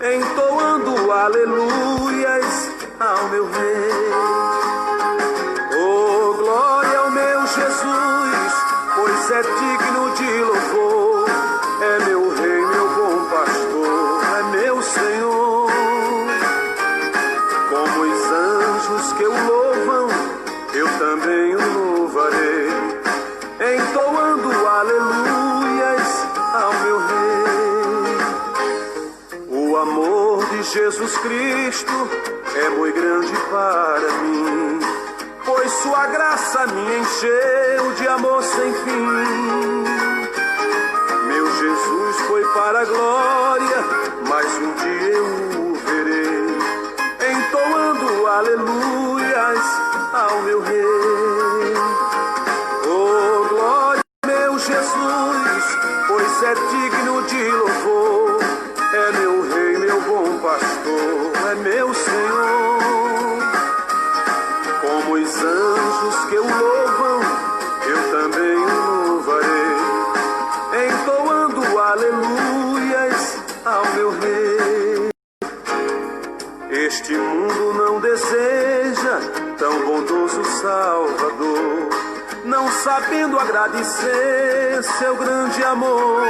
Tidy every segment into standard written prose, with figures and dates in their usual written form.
entoando aleluias ao meu Rei. Oh, glória ao meu Jesus, pois é digno de louvor. É meu Rei, meu bom pastor, é meu Senhor. Como os anjos que o louvam, eu também o louvarei, entoando aleluias ao meu Rei. O amor de Jesus Cristo é muito grande para mim, pois sua graça me encheu de amor sem fim. Meu Jesus foi para a glória, mas um dia eu o verei, entoando aleluias ao meu Rei. Oh, glória ao meu Jesus, pois é digno de louvor. É meu Rei, meu bom pastor, é meu Senhor. Como os anjos que o louvam, eu também o louvarei, entoando aleluias ao meu Rei. Este mundo não deseja tão bondoso Salvador, não sabendo agradecer seu grande amor.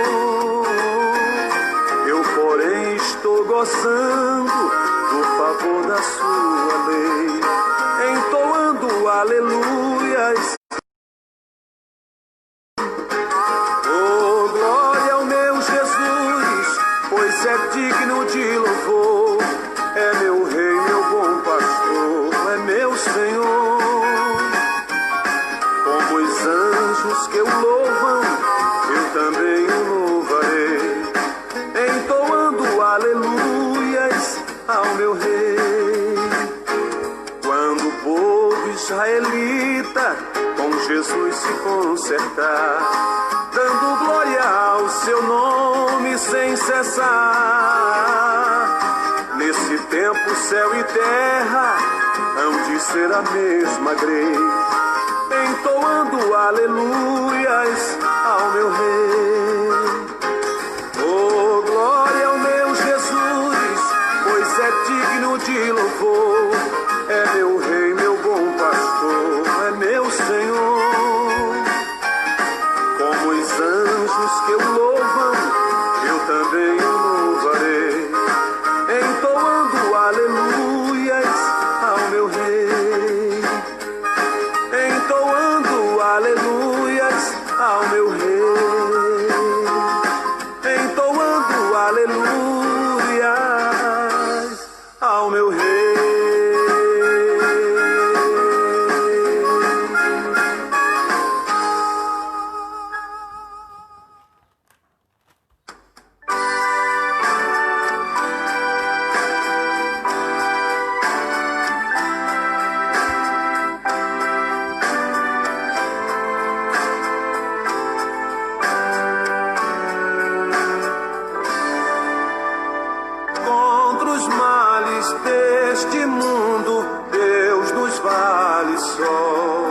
Eu, porém, estou gozando do favor da sua lei, entoando aleluias. Oh, glória ao meu Jesus, pois é digno de louvor. É meu Rei, meu bom pastor, é meu Senhor. Como os anjos que o louvam, eu também o louvarei, entoando aleluias ao meu Rei. Quando o povo israelita com Jesus se consertar, dando glória ao seu nome sem cessar, nesse tempo céu e terra hão de ser a mesma grei, entoando aleluias ao meu Rei. Oh, glória ao meu Jesus, pois é digno de louvor. É meu Rei, meu bom pastor, é meu Senhor. Como os anjos que o louvam, eu também o louvarei, entoando aleluias ao meu Rei, entoando aleluias ao meu Rei, entoando aleluias ao meu Rei. Contra os males deste mundo, Deus nos vale só.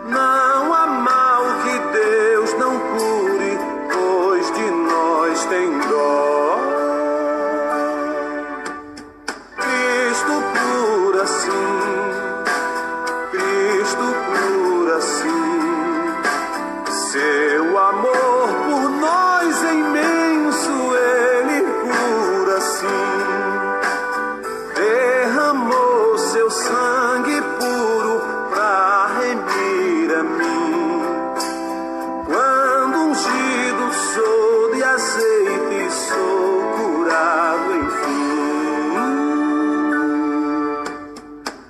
Não há mal que Deus não cure, pois de nós tem dó. Cristo cura sim, Cristo cura sim. Seu amor por nós é imenso, Ele cura sim. Derramou seu sangue puro pra remir a mim. Quando ungido sou de azeite, sou curado enfim.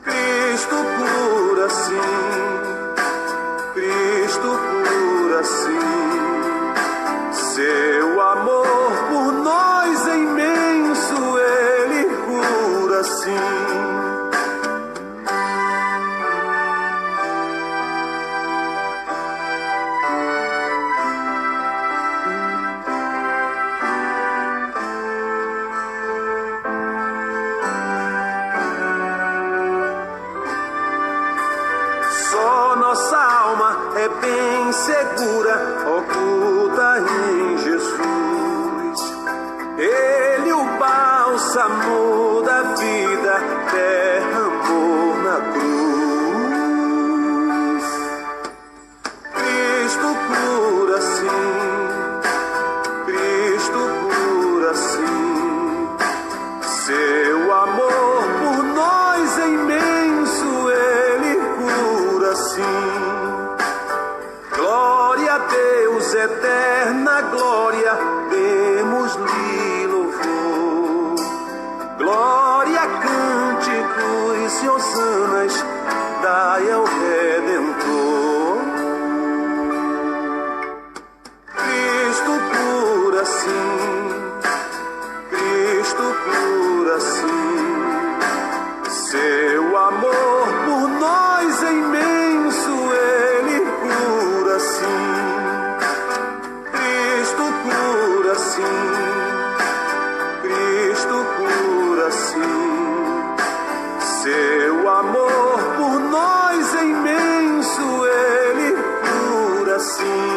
Cristo cura sim, Cristo cura sim. Seu amor por nós é imenso, Ele cura sim. Só nossa alma é bem segura, oculta em Jesus. Ele o falso amor da vida derramou na cruz. Cristo cura sim, Cristo cura sim. Seu amor por nós é imenso, Ele cura sim. Glória a Deus, eterna glória, demos-lhe louvor. Glória, cânticos e hosanas, dai ao Redentor. Cristo cura sim, Cristo cura sim. Seu amor por nós é imenso, Ele cura sim. Cristo cura sim, Cristo cura sim. Seu amor por nós é imenso, Ele cura sim.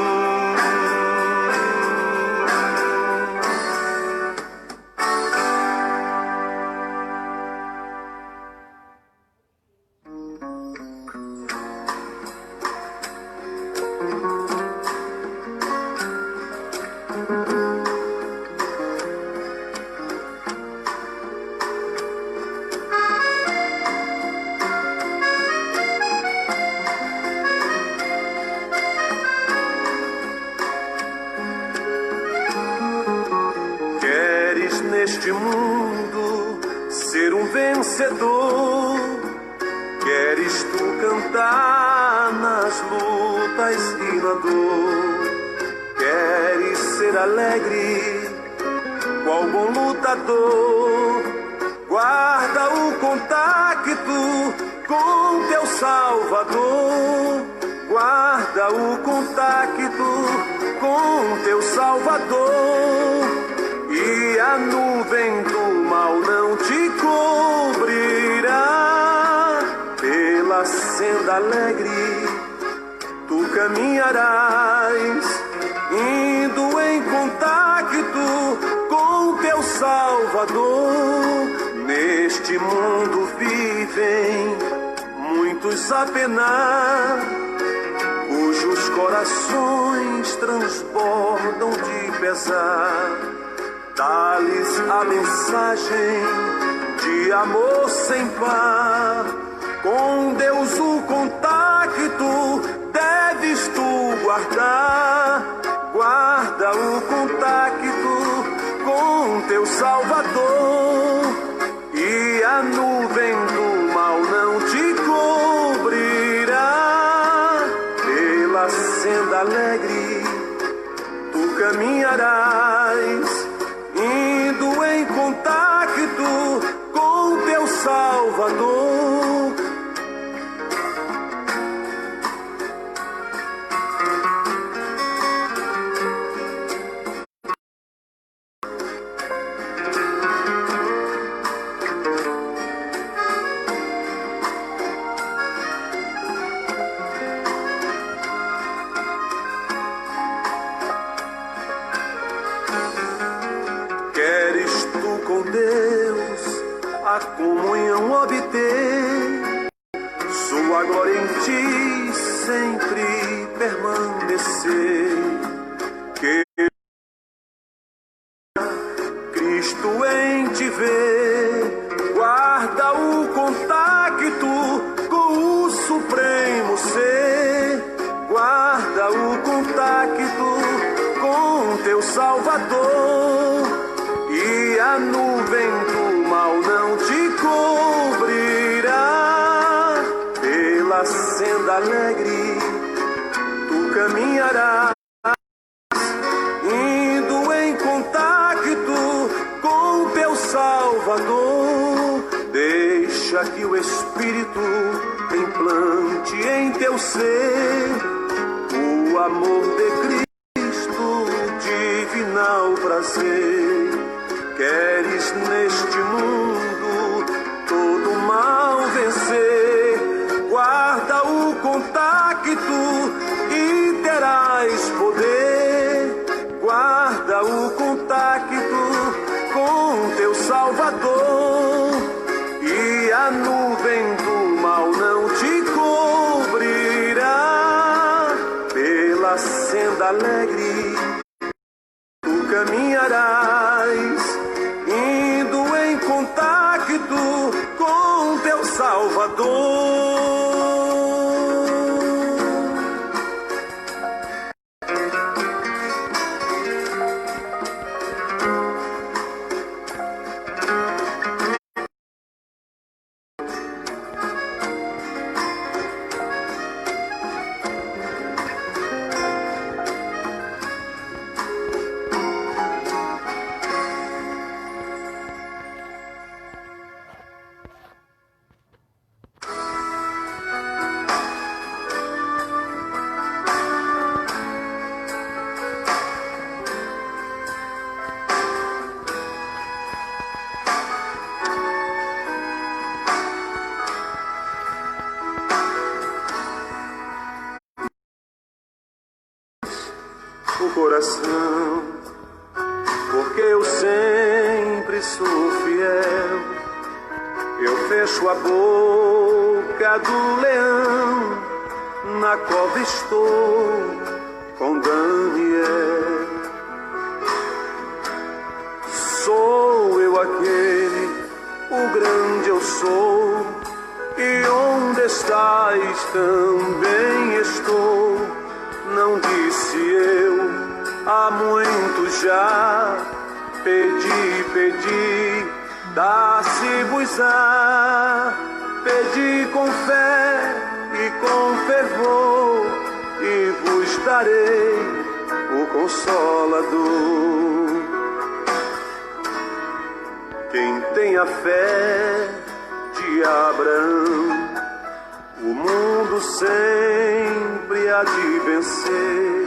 Neste mundo ser um vencedor, queres tu cantar nas lutas e na dor, queres ser alegre qual bom lutador, guarda o contacto com teu Salvador, guarda o contacto com teu Salvador. E a nuvem do mal não te cobrirá, pela senda alegre tu caminharás, indo em contacto com teu Salvador. Neste mundo vivem muitos a penar, cujos corações transbordam de pesar. Dá-lhes a mensagem de amor sem par. Com Deus o contacto deves tu guardar. Guarda o contacto com teu Salvador. E a nuvem do mal não te cobrirá. Pela senda alegre tu caminharás, indo em contacto com teu Salvador. Com Deus a comunhão obter, sua glória em ti sempre permanecer. Que Cristo em te ver, guarda o contacto com o supremo ser, guarda o contacto com teu Salvador. E a nuvem do mal não te cobrirá, pela senda alegre tu caminharás, indo em contacto com teu Salvador. Deixa que o Espírito implante em teu ser o amor de Cristo, divinal prazer. Queres neste mundo todo mal vencer, guarda o contacto e terás poder. Guarda o contacto com teu Salvador. Salvador, e a nuvem do mal não te cobrirá. Pela senda alegre tu caminharás, indo em contacto com teu Salvador. O coração, porque eu sempre sou fiel. Eu fecho a boca do leão, na cova estou com Daniel. Sou eu aquele, o grande eu sou, e onde estás também estou. Não disse eu, há muito já, pedi, dá-se-vos-á. Pedi com fé e com fervor, e vos darei o Consolador. Quem tem a fé de Abraão, o mundo sempre há de vencer.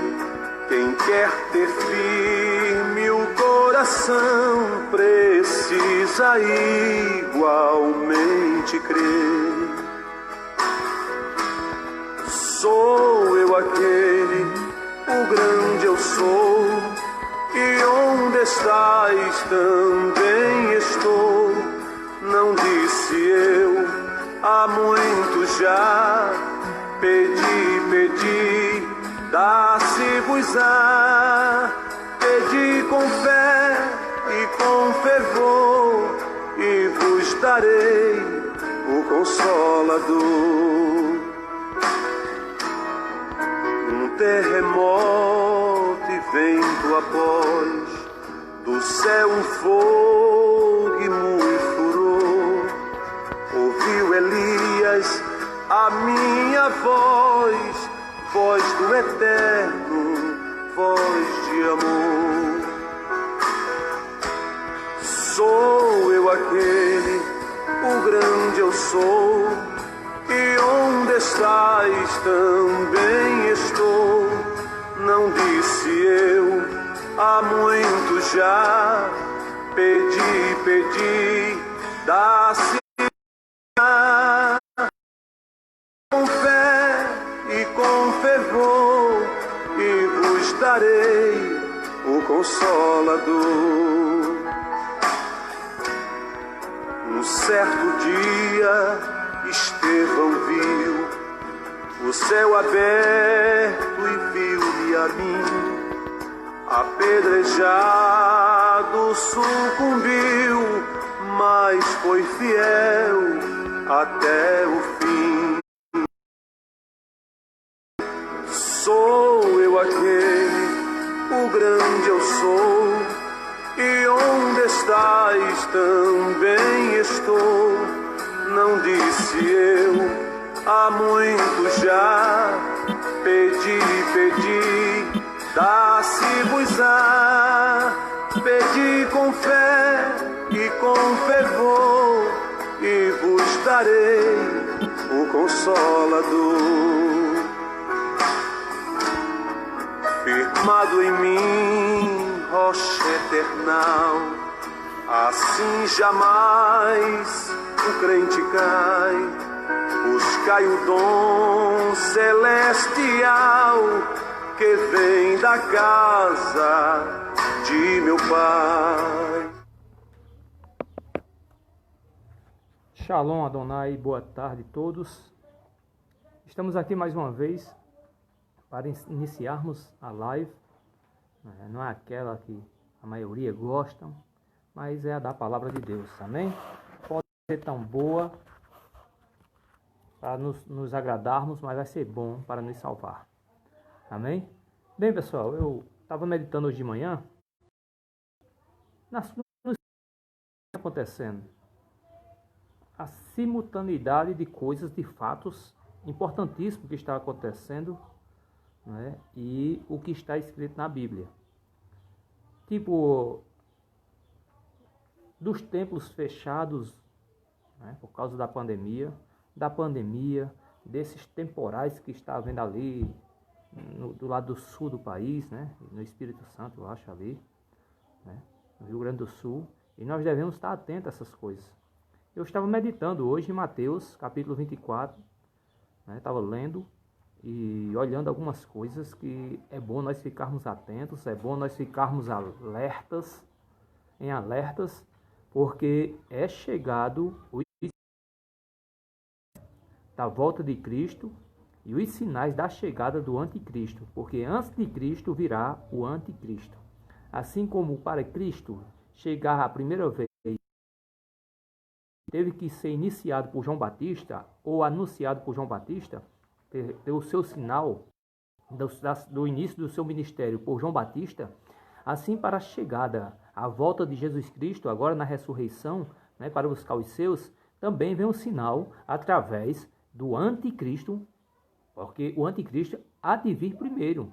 Quem quer ter firme o coração, precisa igualmente crer. Sou eu aquele, o grande eu sou, e onde estás também estou. Não disse eu, há muito já, pedi, dá-se-vos-á. Pedi com fé e com fervor, e vos darei o Consolador. Um terremoto e vento após, do céu um fogo e muito furor. Ouviu Elias a minha voz, voz do Eterno, voz de amor. Sou eu aquele, o grande eu sou, e onde estás também estou. Não disse eu, há muito já, pedi, dá-se com fé e com fervor, e vos darei o Consolador. Um certo dia Estevão viu o céu aberto e viu-me a mim, apedrejado, sucumbiu, mas foi fiel até o fim. Sou eu aquele, o grande eu sou, e onde estás também estou. Não disse eu, há muito já, pedi, dá-se-vos-á. Pedi com fé e com fervor, e vos darei o Consolador. Firmado em mim, rocha eternal, assim jamais o crente cai. Buscai o dom celestial que vem da casa de meu Pai. Shalom Adonai, boa tarde a todos. Estamos aqui mais uma vez para iniciarmos a live. Não é aquela que a maioria gostam, mas é a da palavra de Deus, amém? Pode ser tão boa para nos agradarmos, mas vai ser bom para nos salvar, amém? Bem, pessoal, eu estava meditando hoje de manhã no que está acontecendo. A simultaneidade de coisas, de fatos importantíssimos que está acontecendo, né? E o que está escrito na Bíblia. Tipo, dos templos fechados, né? Por causa da pandemia, desses temporais que está havendo ali, do lado do sul do país, né? No Espírito Santo, eu acho ali, né? No Rio Grande do Sul. E nós devemos estar atentos a essas coisas. Eu estava meditando hoje em Mateus, capítulo 24, né? Estava lendo e olhando algumas coisas que é bom nós ficarmos atentos, é bom nós ficarmos alertas, porque é chegado o da volta de Cristo e os sinais da chegada do anticristo, porque antes de Cristo virá o anticristo. Assim como para Cristo chegar a primeira vez, teve que ser iniciado por João Batista, ou anunciado por João Batista, ter o seu sinal do início do seu ministério por João Batista, assim para a chegada, a volta de Jesus Cristo, agora na ressurreição, né, para buscar os seus, também vem um sinal através do anticristo, porque o anticristo há de vir primeiro,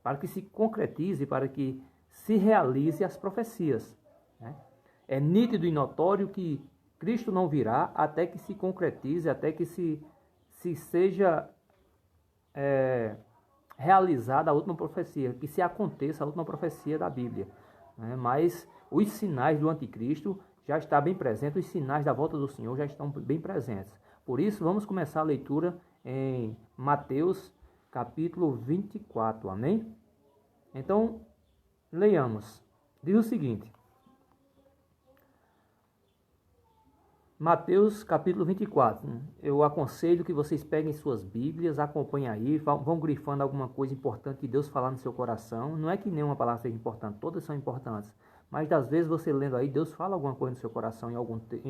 para que se concretize, para que se realize as profecias, né? É nítido e notório que Cristo não virá até que se concretize, até que se seja realizada a última profecia, que se aconteça a última profecia da Bíblia, né? Mas os sinais do anticristo já estão bem presentes, os sinais da volta do Senhor já estão bem presentes. Por isso, vamos começar a leitura em Mateus, capítulo 24, amém? Então, leiamos. Diz o seguinte: Mateus capítulo 24. Eu aconselho que vocês peguem suas Bíblias, acompanhem aí, vão grifando alguma coisa importante que Deus falar no seu coração. Não é que nenhuma palavra seja importante, todas são importantes. Mas às vezes você lendo aí, Deus fala alguma coisa no seu coração, em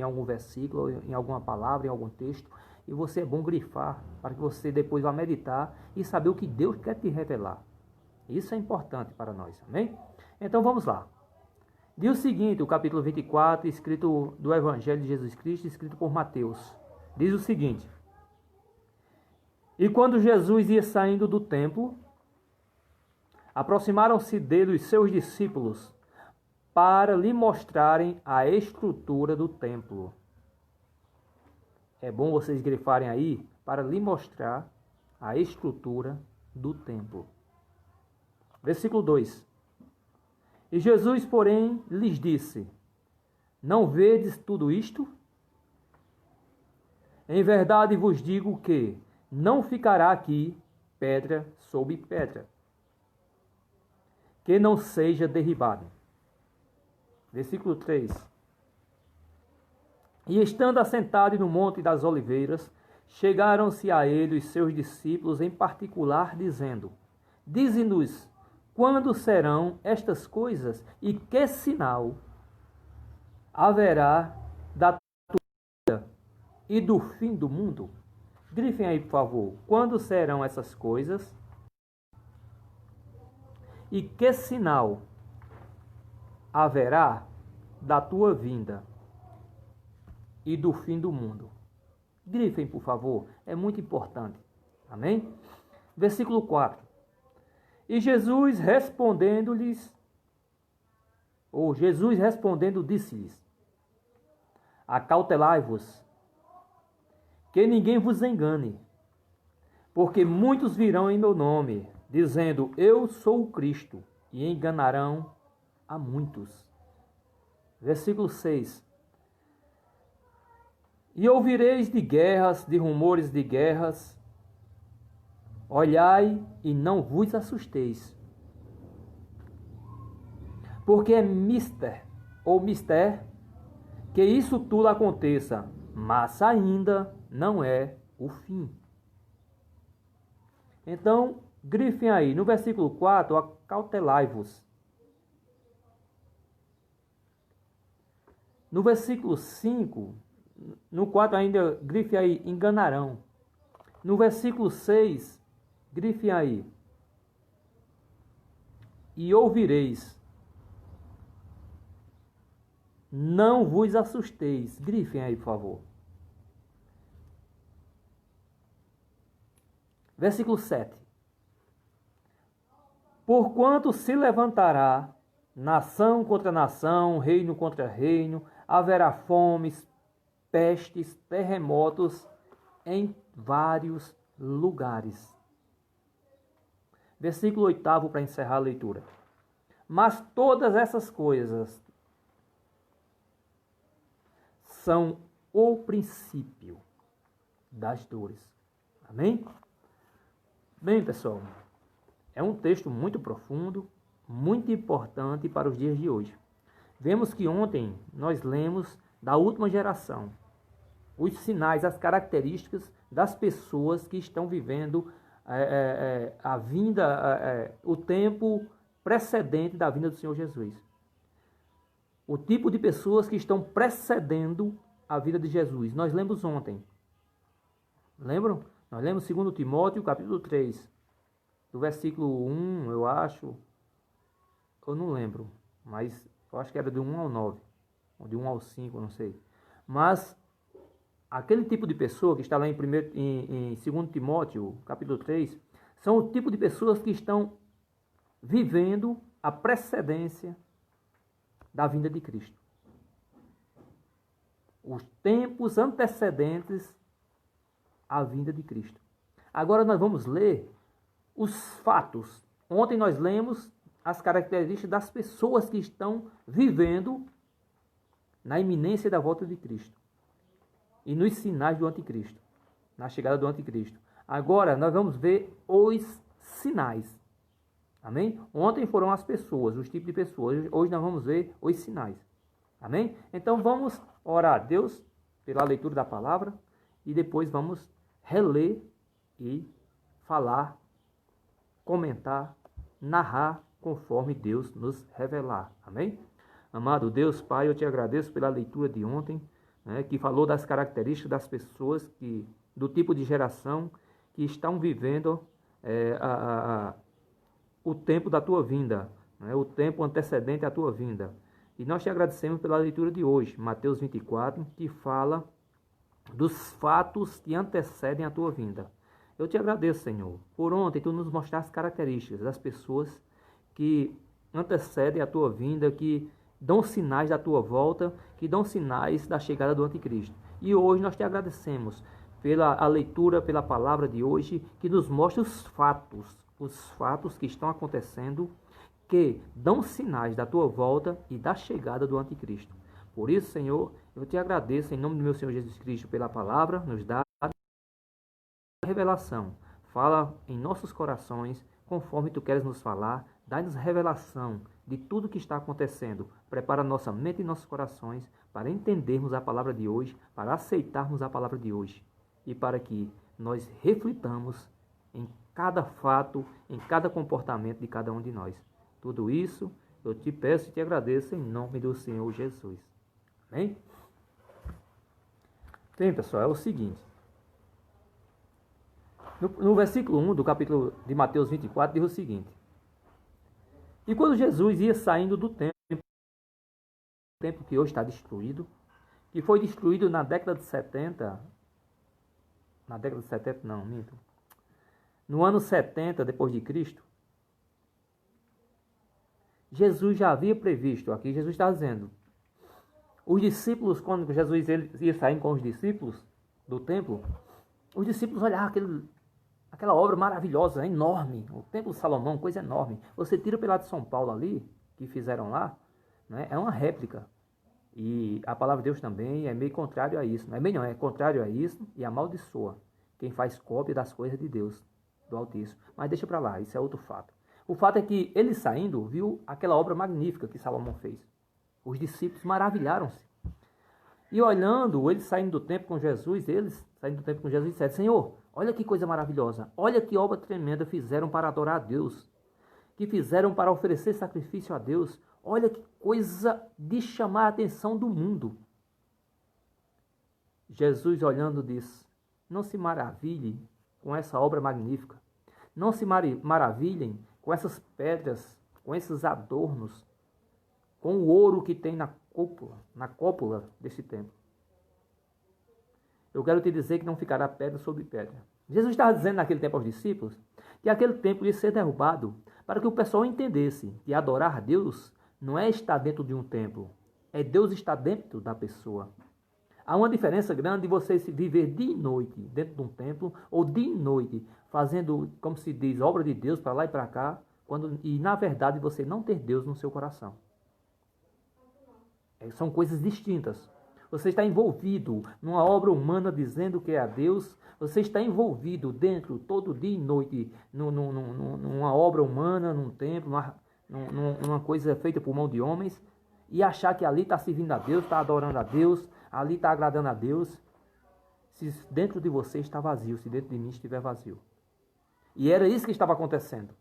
algum versículo, em alguma palavra, em algum texto. E você é bom grifar, para que você depois vá meditar e saber o que Deus quer te revelar. Isso é importante para nós, amém? Então vamos lá. Diz o seguinte, o capítulo 24, escrito do Evangelho de Jesus Cristo, escrito por Mateus. Diz o seguinte: E quando Jesus ia saindo do templo, aproximaram-se dele os seus discípulos para lhe mostrarem a estrutura do templo. É bom vocês grifarem aí, para lhe mostrar a estrutura do templo. Versículo 2. E Jesus, porém, lhes disse: Não vedes tudo isto? Em verdade vos digo que não ficará aqui pedra sobre pedra, que não seja derribada. Versículo 3. E estando assentado no Monte das Oliveiras, chegaram-se a ele os seus discípulos em particular, dizendo: Dize-nos, quando serão estas coisas e que sinal haverá da tua vinda e do fim do mundo? Grifem aí, por favor. Quando serão essas coisas e que sinal haverá da tua vinda e do fim do mundo? Grifem, por favor. É muito importante. Amém? Versículo 4. E Jesus respondendo, disse-lhes: Acautelai-vos, que ninguém vos engane, porque muitos virão em meu nome, dizendo: Eu sou o Cristo, e enganarão a muitos. Versículo 6. E ouvireis de guerras, de rumores de guerras. Olhai e não vos assusteis, porque é mister que isso tudo aconteça, mas ainda não é o fim. Então, grifem aí, no versículo 4, acautelai-vos. No versículo 5, no 4 ainda, grife aí, enganarão. No versículo 6, grife aí, e ouvireis. Não vos assusteis. Grifem aí, por favor. Versículo 7. Porquanto se levantará nação contra nação, reino contra reino, haverá fomes, pestes, terremotos em vários lugares. Versículo 8 para encerrar a leitura. Mas todas essas coisas são o princípio das dores. Amém? Bem, pessoal, é um texto muito profundo, muito importante para os dias de hoje. Vemos que ontem nós lemos da última geração, os sinais, as características das pessoas que estão vivendo a vinda, o tempo precedente da vinda do Senhor Jesus. O tipo de pessoas que estão precedendo a vida de Jesus. Nós lemos ontem. Lembram? Nós lemos 2 Timóteo, capítulo 3, do versículo 1, eu acho. Eu não lembro, mas eu acho que era de 1 ao 9, ou de 1 ao 5, não sei. Mas aquele tipo de pessoa que está lá em 2 Timóteo, capítulo 3, são o tipo de pessoas que estão vivendo a precedência da vinda de Cristo. Os tempos antecedentes à vinda de Cristo. Agora nós vamos ler os fatos. Ontem nós lemos as características das pessoas que estão vivendo na iminência da volta de Cristo e nos sinais do anticristo, na chegada do anticristo. Agora nós vamos ver os sinais. Amém? Ontem foram as pessoas, os tipos de pessoas. Hoje nós vamos ver os sinais. Amém? Então vamos orar a Deus pela leitura da palavra e depois vamos reler e falar, comentar, narrar conforme Deus nos revelar. Amém? Amado Deus, Pai, eu te agradeço pela leitura de ontem, né, que falou das características das pessoas do tipo de geração que estão vivendo o tempo da tua vinda, né, o tempo antecedente à tua vinda. E nós te agradecemos pela leitura de hoje, Mateus 24, que fala dos fatos que antecedem a tua vinda. Eu te agradeço, Senhor, por ontem tu nos mostraste as características das pessoas que antecedem a tua vinda, que dão sinais da tua volta, que dão sinais da chegada do anticristo. E hoje nós te agradecemos pela leitura, pela palavra de hoje, que nos mostra os fatos que estão acontecendo, que dão sinais da tua volta e da chegada do anticristo. Por isso, Senhor, eu te agradeço em nome do meu Senhor Jesus Cristo pela palavra, nos dá revelação. Fala em nossos corações, conforme tu queres nos falar, dá-nos revelação de tudo que está acontecendo. Prepara nossa mente e nossos corações para entendermos a palavra de hoje, para aceitarmos a palavra de hoje e para que nós reflitamos em cada fato, em cada comportamento de cada um de nós. Tudo isso eu te peço e te agradeço em nome do Senhor Jesus. Amém? Bem, pessoal, é o seguinte. No versículo 1 do capítulo de Mateus 24, diz o seguinte: E quando Jesus ia saindo do templo que hoje está destruído, que foi destruído na década de 70, não, minto, no ano 70 depois de Cristo, Jesus já havia previsto, aqui Jesus está dizendo, os discípulos, quando Jesus ia sair com os discípulos do templo, os discípulos olhavam aquela obra maravilhosa, enorme, o Templo de Salomão, coisa enorme. Você tira pela de São Paulo ali, que fizeram lá, né, é uma réplica. E a palavra de Deus também é meio contrário a isso. Não é meio não, é contrário a isso e amaldiçoa quem faz cópia das coisas de Deus, do Altíssimo. Mas deixa para lá, isso é outro fato. O fato é que ele saindo, viu aquela obra magnífica que Salomão fez. Os discípulos maravilharam-se. E olhando, eles saindo do templo com Jesus, disseram: Senhor, olha que coisa maravilhosa, olha que obra tremenda fizeram para adorar a Deus, que fizeram para oferecer sacrifício a Deus, olha que coisa de chamar a atenção do mundo. Jesus, olhando, diz: não se maravilhem com essa obra magnífica, não se maravilhem com essas pedras, com esses adornos, com o ouro que tem na cúpula deste templo. Eu quero te dizer que não ficará pedra sobre pedra. Jesus estava dizendo naquele tempo aos discípulos que aquele templo ia ser derrubado para que o pessoal entendesse que adorar a Deus não é estar dentro de um templo, é Deus estar dentro da pessoa. Há uma diferença grande de você se viver de noite dentro de um templo ou de noite fazendo, como se diz, obra de Deus para lá e para cá, e na verdade você não ter Deus no seu coração. São coisas distintas. Você está envolvido numa obra humana dizendo que é a Deus, você está envolvido dentro, todo dia e noite, numa obra humana, num templo, numa coisa feita por mão de homens, e achar que ali está servindo a Deus, está adorando a Deus, ali está agradando a Deus, se dentro de você está vazio, se dentro de mim estiver vazio. E era isso que estava acontecendo.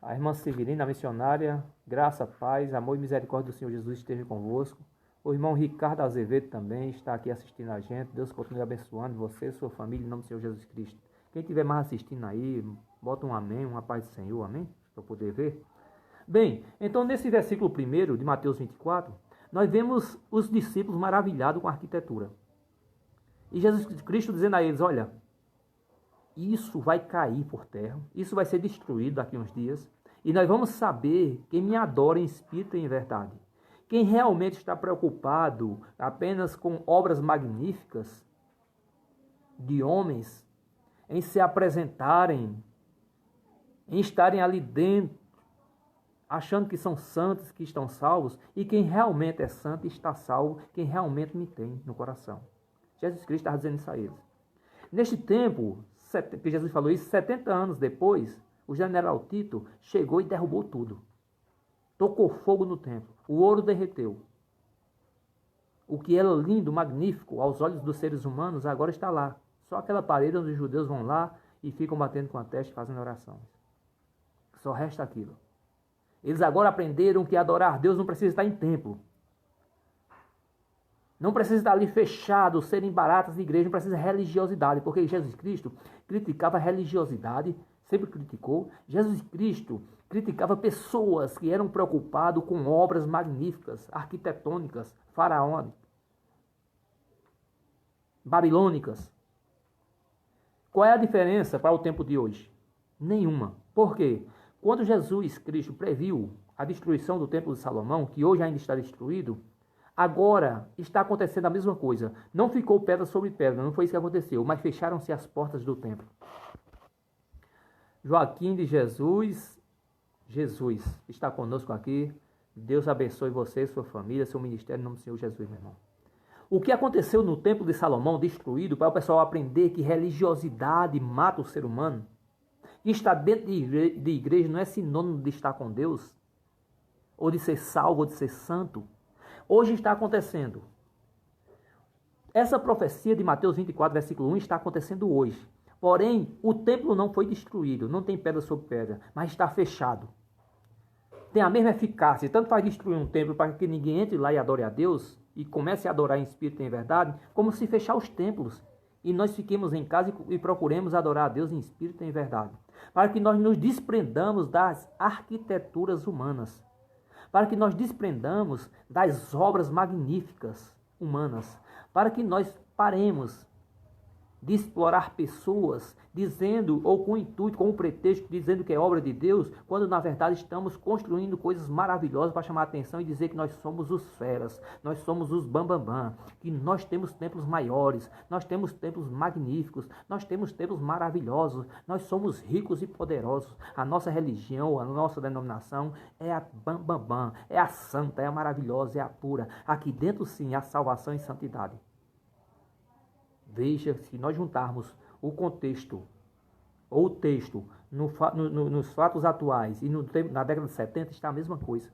A irmã Severina, a missionária, graça, paz, amor e misericórdia do Senhor Jesus esteja convosco. O irmão Ricardo Azevedo também está aqui assistindo a gente. Deus continue abençoando você, sua família, em nome do Senhor Jesus Cristo. Quem estiver mais assistindo aí, bota um amém, uma paz do Senhor, amém? Para poder ver. Bem, então nesse versículo 1 de Mateus 24, nós vemos os discípulos maravilhados com a arquitetura. E Jesus Cristo dizendo a eles: olha, isso vai cair por terra, isso vai ser destruído daqui a uns dias, e nós vamos saber quem me adora em espírito e em verdade. Quem realmente está preocupado apenas com obras magníficas de homens, em se apresentarem, em estarem ali dentro, achando que são santos, que estão salvos, e quem realmente é santo e está salvo, quem realmente me tem no coração. Jesus Cristo estava dizendo isso a eles. Neste tempo, que Jesus falou isso, 70 anos depois, o general Tito chegou e derrubou tudo. Tocou fogo no templo. O ouro derreteu. O que era lindo, magnífico aos olhos dos seres humanos, agora está lá. Só aquela parede onde os judeus vão lá e ficam batendo com a testa e fazendo orações. Só resta aquilo. Eles agora aprenderam que adorar Deus não precisa estar em templo. Não precisa estar ali fechado, serem baratas de igreja, não precisa de religiosidade, porque Jesus Cristo criticava a religiosidade, sempre criticou. Jesus Cristo criticava pessoas que eram preocupadas com obras magníficas, arquitetônicas, faraônicas, babilônicas. Qual é a diferença para o tempo de hoje? Nenhuma. Por quê? Quando Jesus Cristo previu a destruição do templo de Salomão, que hoje ainda está destruído, agora está acontecendo a mesma coisa. Não ficou pedra sobre pedra, não foi isso que aconteceu, mas fecharam-se as portas do templo. Joaquim de Jesus está conosco aqui. Deus abençoe você, sua família, seu ministério, em nome do Senhor Jesus, meu irmão. O que aconteceu no templo de Salomão, destruído, para o pessoal aprender que religiosidade mata o ser humano, que estar dentro de igreja não é sinônimo de estar com Deus, ou de ser salvo, ou de ser santo. Hoje está acontecendo. Essa profecia de Mateus 24, versículo 1, está acontecendo hoje. Porém, o templo não foi destruído, não tem pedra sobre pedra, mas está fechado. Tem a mesma eficácia, tanto faz destruir um templo para que ninguém entre lá e adore a Deus, e comece a adorar em espírito e em verdade, como se fechar os templos, e nós fiquemos em casa e procuremos adorar a Deus em espírito e em verdade. Para que nós nos desprendamos das arquiteturas humanas, para que nós desprendamos das obras magníficas humanas, para que nós paremos de explorar pessoas, dizendo, ou com o intuito, com o pretexto, dizendo que é obra de Deus, quando na verdade estamos construindo coisas maravilhosas para chamar a atenção e dizer que nós somos os feras, nós somos os bambambam, que nós temos templos maiores, nós temos templos magníficos, nós temos templos maravilhosos, nós somos ricos e poderosos. A nossa religião, a nossa denominação é a bambambam, é a santa, é a maravilhosa, é a pura. Aqui dentro sim há salvação e santidade. Veja, se nós juntarmos o contexto, ou o texto, nos fatos atuais e na década de 70, está a mesma coisa.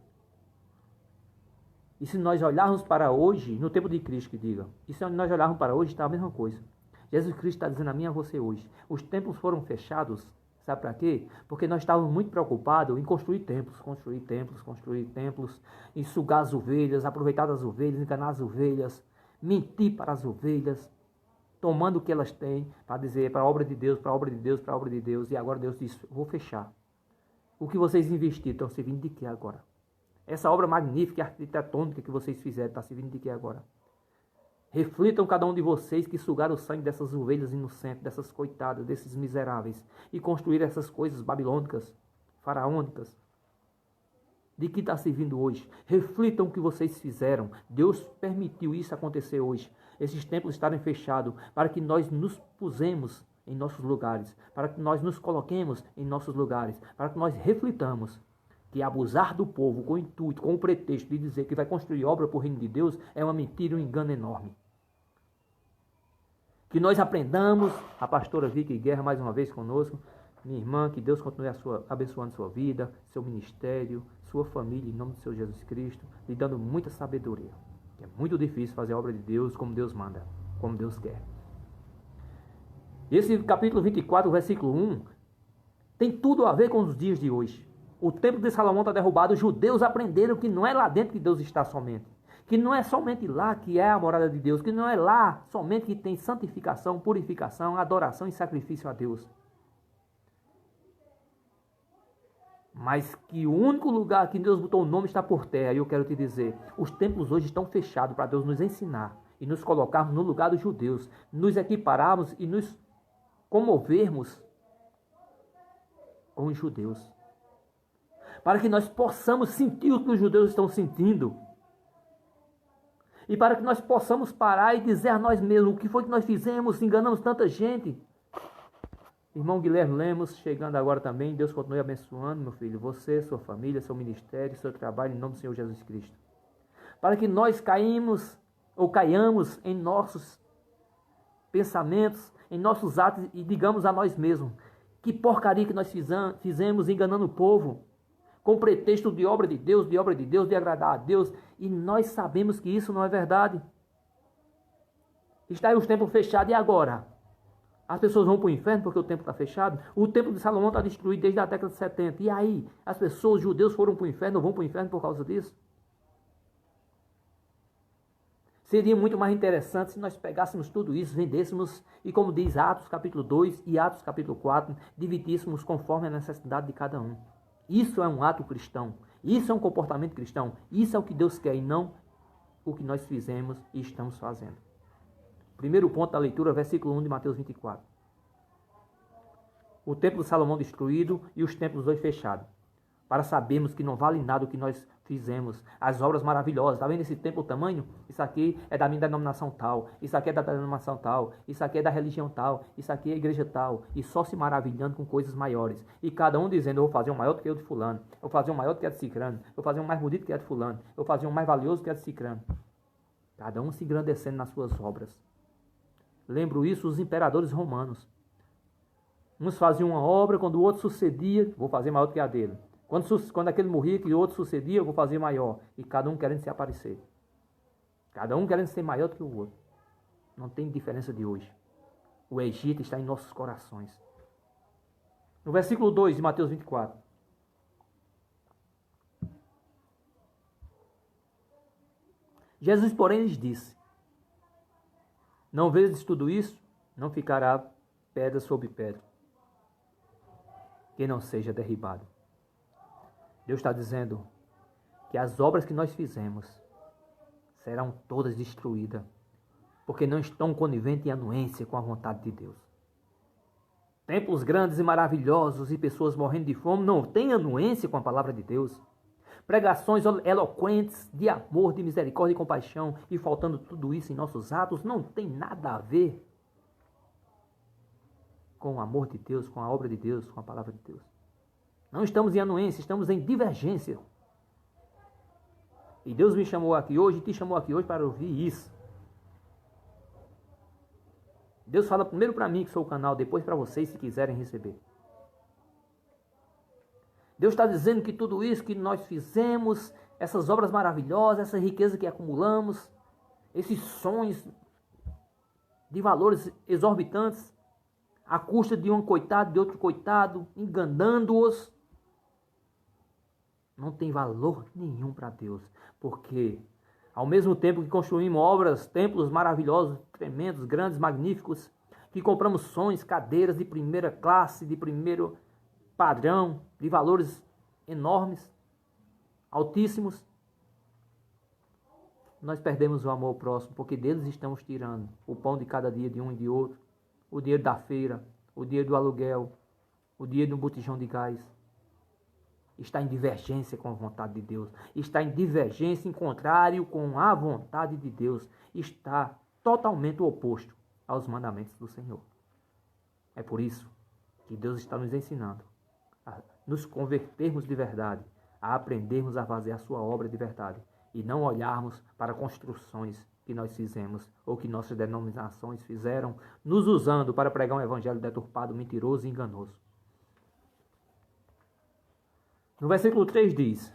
E se nós olharmos para hoje, no tempo de Cristo que diga, e se nós olharmos para hoje, está a mesma coisa. Jesus Cristo está dizendo a mim e a você hoje, os templos foram fechados, sabe para quê? Porque nós estávamos muito preocupados em construir templos, em sugar as ovelhas, aproveitar das ovelhas, enganar as ovelhas, mentir para as ovelhas, tomando o que elas têm, para dizer para a obra de Deus, para a obra de Deus, para a obra de Deus, e agora Deus diz, vou fechar. O que vocês investiram estão servindo de quê agora? Essa obra magnífica e arquitetônica que vocês fizeram está servindo de quê agora? Reflitam cada um de vocês que sugaram o sangue dessas ovelhas inocentes, dessas coitadas, desses miseráveis, e construíram essas coisas babilônicas, faraônicas. De que está servindo hoje? Reflitam o que vocês fizeram. Deus permitiu isso acontecer hoje. Esses templos estarem fechados para que nós nos pusemos em nossos lugares, para que nós nos coloquemos em nossos lugares, para que nós reflitamos que abusar do povo com o intuito, com o pretexto de dizer que vai construir obra para o reino de Deus é uma mentira e um engano enorme. Que nós aprendamos, a pastora Vicky Guerra mais uma vez conosco, minha irmã, que Deus continue abençoando sua vida, seu ministério, sua família, em nome do Senhor Jesus Cristo, lhe dando muita sabedoria. É muito difícil fazer a obra de Deus como Deus manda, como Deus quer. Esse capítulo 24, versículo 1, tem tudo a ver com os dias de hoje. O templo de Salomão está derrubado, os judeus aprenderam que não é lá dentro que Deus está somente. Que não é somente lá que é a morada de Deus, que não é lá somente que tem santificação, purificação, adoração e sacrifício a Deus. Mas que o único lugar que Deus botou o nome está por terra. E eu quero te dizer, os templos hoje estão fechados para Deus nos ensinar e nos colocarmos no lugar dos judeus, nos equipararmos e nos comovermos com os judeus. Para que nós possamos sentir o que os judeus estão sentindo. E para que nós possamos parar e dizer a nós mesmos o que foi que nós fizemos, enganamos tanta gente. Irmão Guilherme Lemos, chegando agora também, Deus continue abençoando, meu filho, você, sua família, seu ministério, seu trabalho, em nome do Senhor Jesus Cristo. Para que nós caiamos em nossos pensamentos, em nossos atos e digamos a nós mesmos, que porcaria que nós fizemos enganando o povo, com pretexto de obra de Deus, de agradar a Deus, e nós sabemos que isso não é verdade. Está aí os templos fechados, e agora? As pessoas vão para o inferno porque o templo está fechado? O templo de Salomão está destruído desde a década de 70, e aí? As pessoas, os judeus foram para o inferno, ou vão para o inferno por causa disso? Seria muito mais interessante se nós pegássemos tudo isso, vendêssemos, e como diz Atos capítulo 2 e Atos capítulo 4, dividíssemos conforme a necessidade de cada um. Isso é um ato cristão, isso é um comportamento cristão, isso é o que Deus quer e não o que nós fizemos e estamos fazendo. Primeiro ponto da leitura, versículo 1 de Mateus 24. O templo de Salomão destruído e os templos hoje fechados. Para sabermos que não vale nada o que nós fizemos, as obras maravilhosas. Está vendo esse templo, o tamanho? Isso aqui é da minha denominação tal, isso aqui é da denominação tal, isso aqui é da religião tal, isso aqui é a igreja tal. E só se maravilhando com coisas maiores. E cada um dizendo, eu vou fazer um maior do que o de fulano, eu vou fazer um maior do que a de cicrano, eu vou fazer um mais bonito que a de fulano, eu vou fazer um mais valioso que a de cicrano. Cada um se engrandecendo nas suas obras. Lembro isso os imperadores romanos. Uns faziam uma obra, quando o outro sucedia, vou fazer maior do que a dele. Quando aquele morria, que o outro sucedia, eu vou fazer maior. E cada um querendo se aparecer. Cada um querendo ser maior do que o outro. Não tem diferença de hoje. O Egito está em nossos corações. No versículo 2 de Mateus 24. Jesus, porém, lhes disse: não vedes tudo isso? Não ficará pedra sobre pedra que não seja derribado. Deus está dizendo que as obras que nós fizemos serão todas destruídas, porque não estão coniventes em anuência com a vontade de Deus. Templos grandes e maravilhosos e pessoas morrendo de fome não têm anuência com a palavra de Deus. Pregações eloquentes de amor, de misericórdia e compaixão, e faltando tudo isso em nossos atos, não tem nada a ver com o amor de Deus, com a obra de Deus, com a palavra de Deus. Não estamos em anuência, estamos em divergência. E Deus me chamou aqui hoje, te chamou aqui hoje para ouvir isso. Deus fala primeiro para mim, que sou o canal, depois para vocês, se quiserem receber. Deus está dizendo que tudo isso que nós fizemos essas obras maravilhosas, essa riqueza que acumulamos, esses sonhos de valores exorbitantes, à custa de um coitado, de outro coitado, enganando-os, não tem valor nenhum para Deus, porque ao mesmo tempo que construímos obras, templos maravilhosos, tremendos, grandes, magníficos, que compramos sonhos, cadeiras de primeira classe, de primeiro padrão, de valores enormes, altíssimos, nós perdemos o amor ao próximo, porque deles estamos tirando o pão de cada dia de um e de outro, o dinheiro da feira, o dinheiro do aluguel, o dinheiro de um botijão de gás. Está em divergência com a vontade de Deus, está em divergência, em contrário com a vontade de Deus, está totalmente oposto aos mandamentos do Senhor. É por isso que Deus está nos ensinando a nos convertermos de verdade, a aprendermos a fazer a sua obra de verdade e não olharmos para construções que nós fizemos ou que nossas denominações fizeram, nos usando para pregar um evangelho deturpado, mentiroso e enganoso. No versículo 3 diz: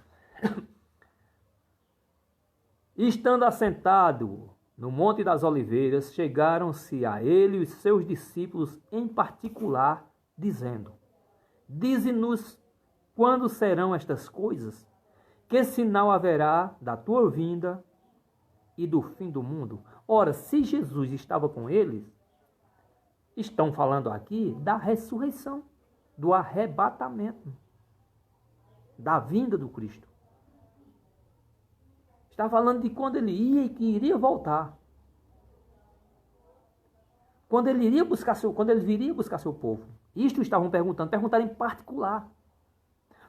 estando assentado no Monte das Oliveiras, chegaram-se a ele os seus discípulos em particular, dizendo: dize-nos quando serão estas coisas? Que sinal haverá da tua vinda e do fim do mundo? Ora, se Jesus estava com eles, estão falando aqui da ressurreição, do arrebatamento, da vinda do Cristo. Está falando de quando ele ia e que iria voltar. Quando ele viria buscar seu povo. Isto estavam perguntaram em particular.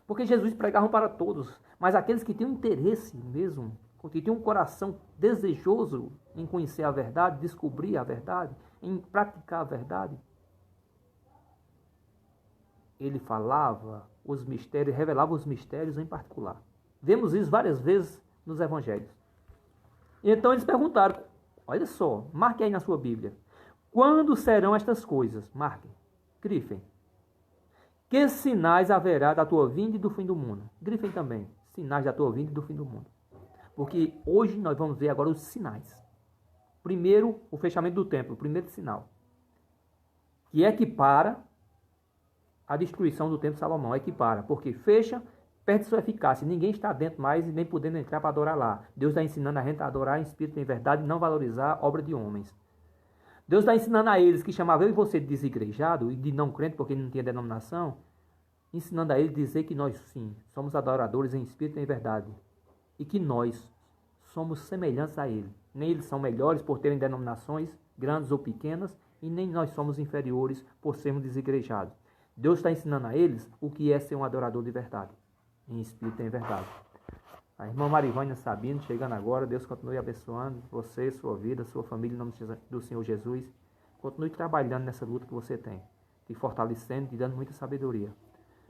Porque Jesus pregava para todos, mas aqueles que tinham interesse mesmo, que tinham um coração desejoso em conhecer a verdade, descobrir a verdade, em praticar a verdade, ele falava os mistérios, revelava os mistérios em particular. Vemos isso várias vezes nos evangelhos. E então eles perguntaram, olha só, marque aí na sua Bíblia, quando serão estas coisas? Marquem, grifem. Que sinais haverá da tua vinda e do fim do mundo? Grifem também, sinais da tua vinda e do fim do mundo. Porque hoje nós vamos ver agora os sinais. Primeiro, o fechamento do templo, o primeiro sinal, que equipara a destruição do templo de Salomão, equipara, porque fecha, perde sua eficácia, ninguém está dentro mais e nem podendo entrar para adorar lá. Deus está ensinando a gente a adorar em espírito e em verdade e não valorizar a obra de homens. Deus está ensinando a eles que chamavam eu e você de desigrejado e de não crente porque ele não tinha denominação, ensinando a eles a dizer que nós sim, somos adoradores em espírito e em verdade e que nós somos semelhantes a ele. Nem eles são melhores por terem denominações grandes ou pequenas e nem nós somos inferiores por sermos desigrejados. Deus está ensinando a eles o que é ser um adorador de verdade, em espírito e em verdade. A irmã Marivânia Sabino, chegando agora, Deus continue abençoando você, sua vida, sua família, em nome do Senhor Jesus. Continue trabalhando nessa luta que você tem, te fortalecendo, te dando muita sabedoria.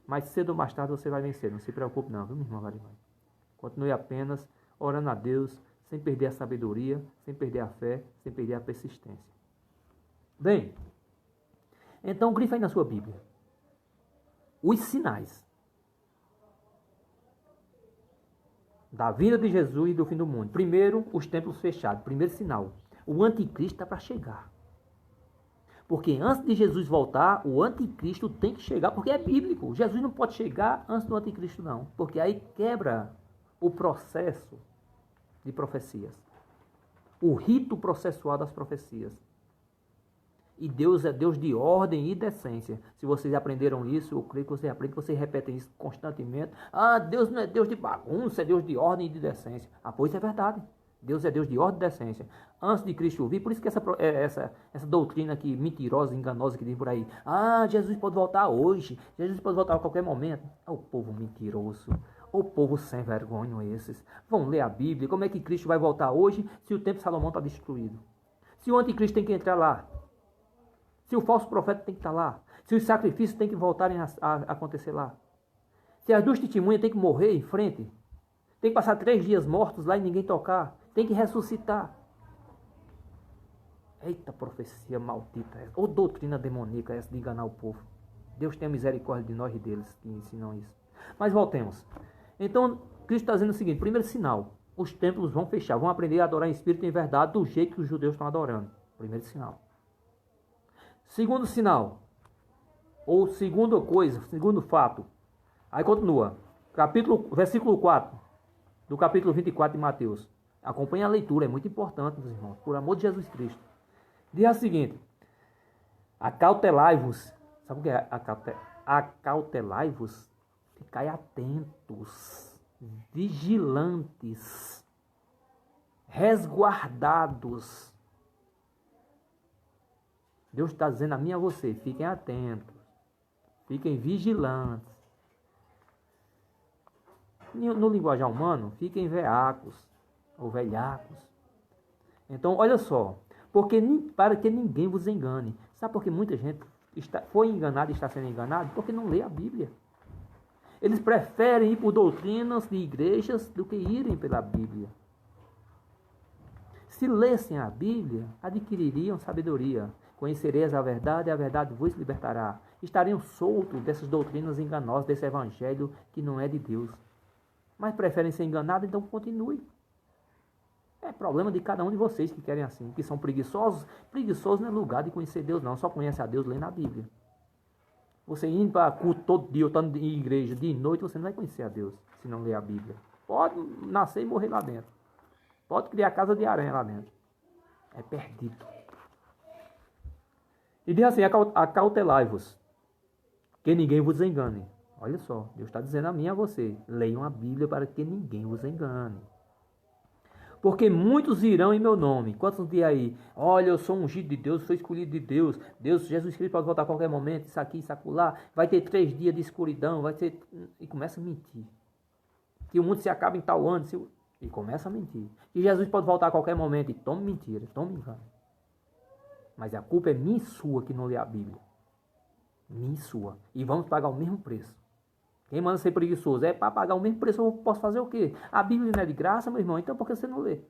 Mas cedo ou mais tarde você vai vencer, não se preocupe não, viu, minha irmã Marivânia? Continue apenas orando a Deus, sem perder a sabedoria, sem perder a fé, sem perder a persistência. Bem, então grifa aí na sua Bíblia os sinais da vinda de Jesus e do fim do mundo. Primeiro, os templos fechados. Primeiro sinal, o anticristo está para chegar. Porque antes de Jesus voltar, o anticristo tem que chegar, porque é bíblico. Jesus não pode chegar antes do anticristo não, porque aí quebra o processo de profecias. O rito processual das profecias. E Deus é Deus de ordem e decência. Se vocês aprenderam isso, eu creio que vocês aprendem, vocês repetem isso constantemente. Ah, Deus não é Deus de bagunça, é Deus de ordem e de decência. Ah, pois é verdade. Deus é Deus de ordem e decência. Antes de Cristo vir, por isso que essa doutrina aqui mentirosa, enganosa que diz por aí. Ah, Jesus pode voltar hoje. Jesus pode voltar a qualquer momento. É o povo mentiroso. O povo sem vergonha esses. Vão ler a Bíblia. Como é que Cristo vai voltar hoje se o templo de Salomão está destruído? Se o anticristo tem que entrar lá? Se o falso profeta tem que estar lá? Se os sacrifícios têm que voltarem a acontecer lá? Se as duas testemunhas têm que morrer em frente? Tem que passar 3 dias mortos lá e ninguém tocar? Tem que ressuscitar? Eita profecia maldita essa. Ou doutrina demoníaca essa de enganar o povo. Deus tenha misericórdia de nós e deles que ensinam isso. Mas voltemos. Então, Cristo está dizendo o seguinte: primeiro sinal, os templos vão fechar, vão aprender a adorar em espírito e em verdade do jeito que os judeus estão adorando. Primeiro sinal. Segundo sinal, ou segunda coisa, segundo fato. Aí continua, versículo 4, do capítulo 24 de Mateus. Acompanhe a leitura, é muito importante, meus irmãos, por amor de Jesus Cristo. Diz o seguinte: acautelai-vos. Sabe o que é acautelai-vos? Ficai atentos, vigilantes, resguardados. Deus está dizendo a mim e a você: fiquem atentos, fiquem vigilantes. No linguajar humano, fiquem veacos ou velhacos. Então, olha só, para que ninguém vos engane. Sabe por que muita gente foi enganada e está sendo enganada? Porque não lê a Bíblia. Eles preferem ir por doutrinas de igrejas do que irem pela Bíblia. Se lessem a Bíblia, adquiririam sabedoria. Conhecereis a verdade e a verdade vos libertará. Estariam soltos dessas doutrinas enganosas, desse evangelho que não é de Deus. Mas preferem ser enganados, então continue. É problema de cada um de vocês que querem assim, que são preguiçosos. Preguiçoso não é lugar de conhecer Deus, não. Só conhece a Deus lendo a Bíblia. Você indo para culto todo dia, ou estando em igreja de noite, você não vai conhecer a Deus se não ler a Bíblia. Pode nascer e morrer lá dentro. Pode criar casa de aranha lá dentro. É perdido. E diz assim: acautelai-vos, que ninguém vos engane. Olha só, Deus está dizendo a mim e a você: leiam a Bíblia para que ninguém vos engane. Porque muitos irão em meu nome. Quantos dias aí? Olha, eu sou ungido de Deus, sou escolhido de Deus. Jesus Cristo pode voltar a qualquer momento, isso aqui, isso acolá. Vai ter 3 dias de escuridão, vai ter... E começa a mentir. Que o mundo se acaba em tal ano. E começa a mentir. Que Jesus pode voltar a qualquer momento. E tome mentira, tome engano. Mas a culpa é minha e sua que não lê a Bíblia. Minha e sua. E vamos pagar o mesmo preço. Quem manda ser preguiçoso? É para pagar o mesmo preço, eu posso fazer o quê? A Bíblia não é de graça, meu irmão, então por que você não lê?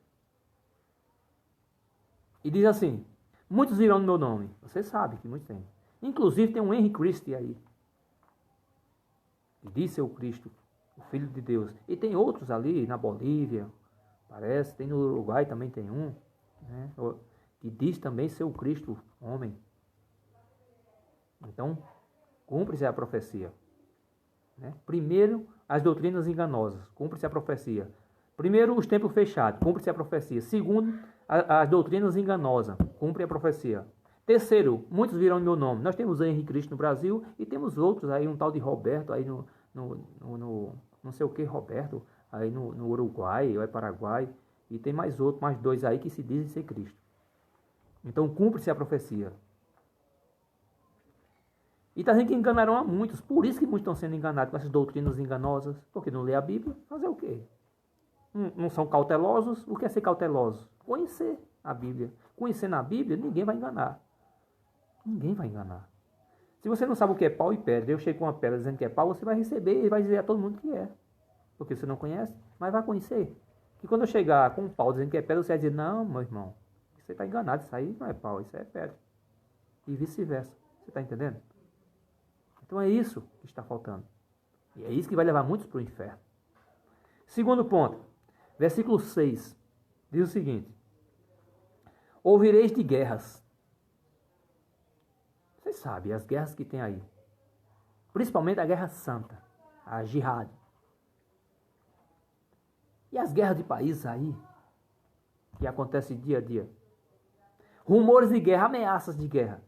E diz assim: muitos irão no meu nome. Você sabe que muitos têm. Inclusive tem um Henry Christie aí, que diz ser o Cristo, o Filho de Deus. E tem outros ali na Bolívia, parece, tem no Uruguai também tem um, né, que diz também ser o Cristo, homem. Então, cumpre-se a profecia. Primeiro, as doutrinas enganosas, cumpre-se a profecia. Primeiro, os templos fechados, cumpre-se a profecia. Segundo, as doutrinas enganosas, cumpre a profecia. Terceiro, muitos virão em meu nome. Nós temos Henry Cristo no Brasil e temos outros aí, um tal de Roberto aí no não sei o que, Roberto, aí no Uruguai, ou é Paraguai, e tem mais outro, mais 2 aí que se dizem ser Cristo. Então, cumpre-se a profecia. E está dizendo que enganarão a muitos. Por isso que muitos estão sendo enganados com essas doutrinas enganosas. Porque não lê a Bíblia. Fazer o quê? Não são cautelosos. O que é ser cauteloso? Conhecer a Bíblia. Conhecendo a Bíblia, ninguém vai enganar. Ninguém vai enganar. Se você não sabe o que é pau e pedra, eu chego com uma pedra dizendo que é pau, você vai receber e vai dizer a todo mundo que é. Porque você não conhece, mas vai conhecer. E quando eu chegar com um pau dizendo que é pedra, você vai dizer: não, meu irmão, você está enganado. Isso aí não é pau, isso é pedra. E vice-versa. Você está entendendo? Então é isso que está faltando. E é isso que vai levar muitos para o inferno. Segundo ponto, versículo 6, diz o seguinte: ouvireis de guerras. Vocês sabem as guerras que tem aí. Principalmente a guerra santa, a jihad. E as guerras de países aí, que acontecem dia a dia. Rumores de guerra, ameaças de guerra.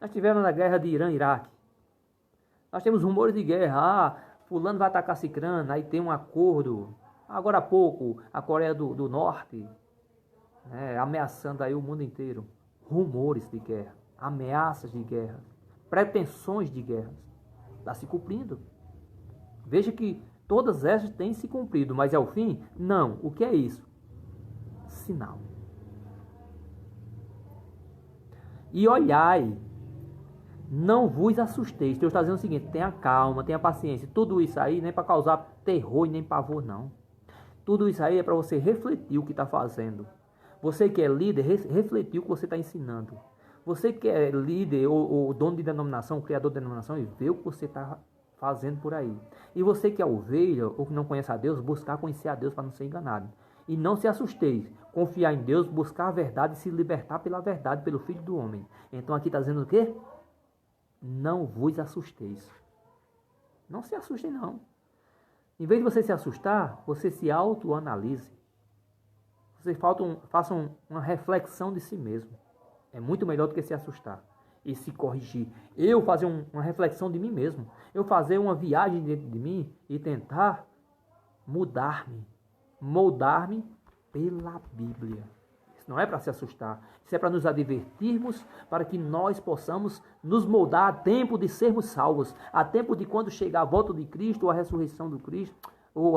Nós tivemos a guerra de Irã e Iraque. Nós temos rumores de guerra. Fulano vai atacar Cicrano, aí tem um acordo. Agora há pouco, a Coreia do Norte, ameaçando aí o mundo inteiro. Rumores de guerra, ameaças de guerra, pretensões de guerra. Está se cumprindo. Veja que todas essas têm se cumprido, mas é o fim? Não. O que é isso? Sinal. E olhai, não vos assusteis. Deus está dizendo o seguinte: tenha calma, tenha paciência. Tudo isso aí nem para causar terror e nem pavor, não. Tudo isso aí é para você refletir o que está fazendo. Você que é líder, refletir o que você está ensinando. Você que é líder ou dono de denominação, criador de denominação, e ver o que você está fazendo por aí. E você que é ovelha ou que não conhece a Deus, buscar conhecer a Deus para não ser enganado. E não se assusteis, confiar em Deus, buscar a verdade e se libertar pela verdade, pelo Filho do Homem. Então aqui está dizendo o quê? Não vos assusteis. Não se assustem não. Em vez de você se assustar, você se autoanalise. Você faça uma reflexão de si mesmo. É muito melhor do que se assustar e se corrigir. Eu fazer uma reflexão de mim mesmo. Eu fazer uma viagem dentro de mim e tentar mudar-me. Moldar-me pela Bíblia. Isso não é para se assustar. Isso é para nos advertirmos, para que nós possamos nos moldar a tempo de sermos salvos. A tempo de quando chegar a volta de Cristo, ou a ressurreição do Cristo, ou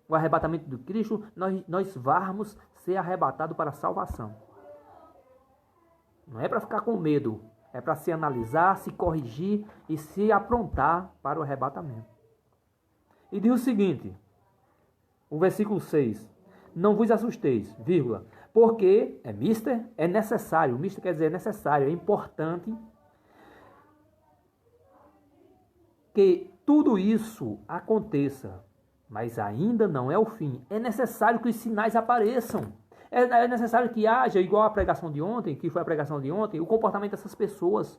o arrebatamento do Cristo, nós vamos ser arrebatados para a salvação. Não é para ficar com medo. É para se analisar, se corrigir e se aprontar para o arrebatamento. E diz o seguinte, o versículo 6. Não vos assusteis, vírgula, porque é necessário. Mister quer dizer necessário, é importante que tudo isso aconteça, mas ainda não é o fim. É necessário que os sinais apareçam. É necessário que haja, igual a pregação de ontem, que foi a pregação de ontem, o comportamento dessas pessoas.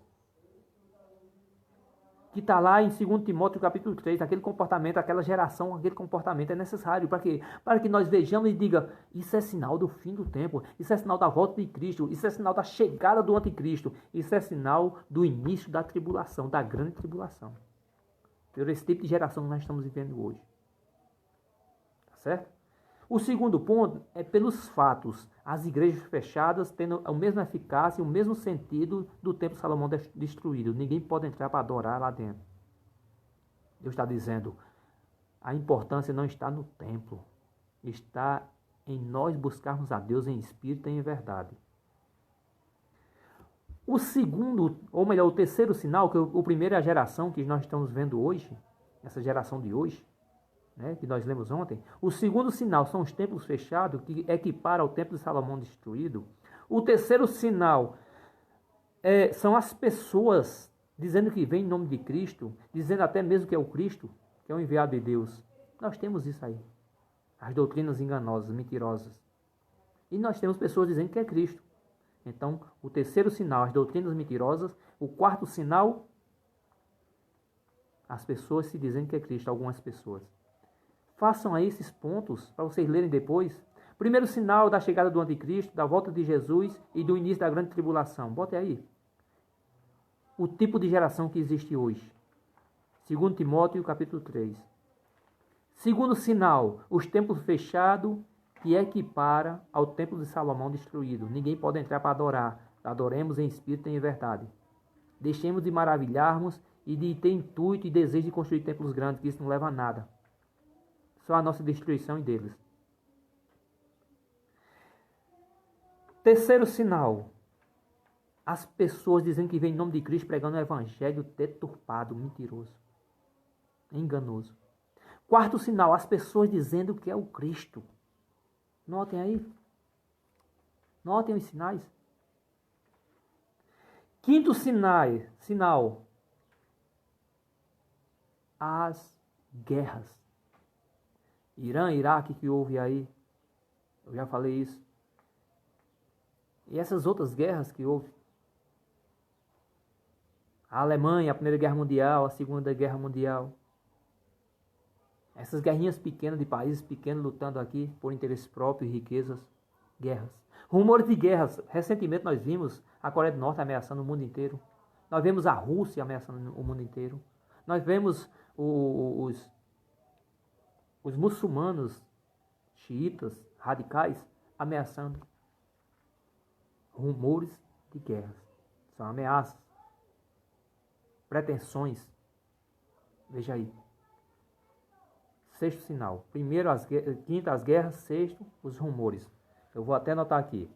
Que está lá em 2 Timóteo capítulo 3, aquele comportamento, aquela geração, aquele comportamento é necessário. Para quê? Para que nós vejamos e diga, isso é sinal do fim do tempo, isso é sinal da volta de Cristo, isso é sinal da chegada do anticristo, isso é sinal do início da tribulação, da grande tribulação. Por esse tipo de geração que nós estamos vivendo hoje. Tá certo? O segundo ponto é pelos fatos. As igrejas fechadas tendo a mesma eficácia e o mesmo sentido do templo de Salomão destruído. Ninguém pode entrar para adorar lá dentro. Deus está dizendo, a importância não está no templo. Está em nós buscarmos a Deus em espírito e em verdade. O segundo, ou melhor, o terceiro sinal, que o primeiro é a geração que nós estamos vendo hoje, essa geração de hoje, né, que nós lemos ontem. O segundo sinal são os templos fechados, que equipara ao templo de Salomão destruído. O terceiro sinal são as pessoas dizendo que vem em nome de Cristo, dizendo até mesmo que é o Cristo, que é o enviado de Deus. Nós temos isso aí. As doutrinas enganosas, mentirosas. E nós temos pessoas dizendo que é Cristo. Então, o terceiro sinal, as doutrinas mentirosas. O quarto sinal, as pessoas se dizendo que é Cristo, algumas pessoas. Façam aí esses pontos para vocês lerem depois. Primeiro sinal da chegada do anticristo, da volta de Jesus e do início da grande tribulação. Bote aí. O tipo de geração que existe hoje. 2 Timóteo capítulo 3. Segundo sinal, os templos fechados que equipara ao templo de Salomão destruído. Ninguém pode entrar para adorar. Adoremos em espírito e em verdade. Deixemos de maravilharmos e de ter intuito e desejo de construir templos grandes, que isso não leva a nada. Só a nossa destruição e deles. Terceiro sinal. As pessoas dizendo que vem em nome de Cristo pregando o evangelho deturpado, mentiroso, enganoso. Quarto sinal. As pessoas dizendo que é o Cristo. Notem aí. Notem os sinais. Quinto sinal. As guerras. Irã, Iraque que houve aí, eu já falei isso. E essas outras guerras que houve. A Alemanha, a Primeira Guerra Mundial, a Segunda Guerra Mundial. Essas guerrinhas pequenas de países pequenos lutando aqui por interesses próprios e riquezas. Guerras. Rumores de guerras. Recentemente nós vimos a Coreia do Norte ameaçando o mundo inteiro. Nós vemos a Rússia ameaçando o mundo inteiro. Nós vemos os muçulmanos xiitas radicais ameaçando. Rumores de guerras. São ameaças. Pretensões. Veja aí. Sexto sinal. Primeiro, quinto, as guerras. Sexto, os rumores. Eu vou até anotar aqui.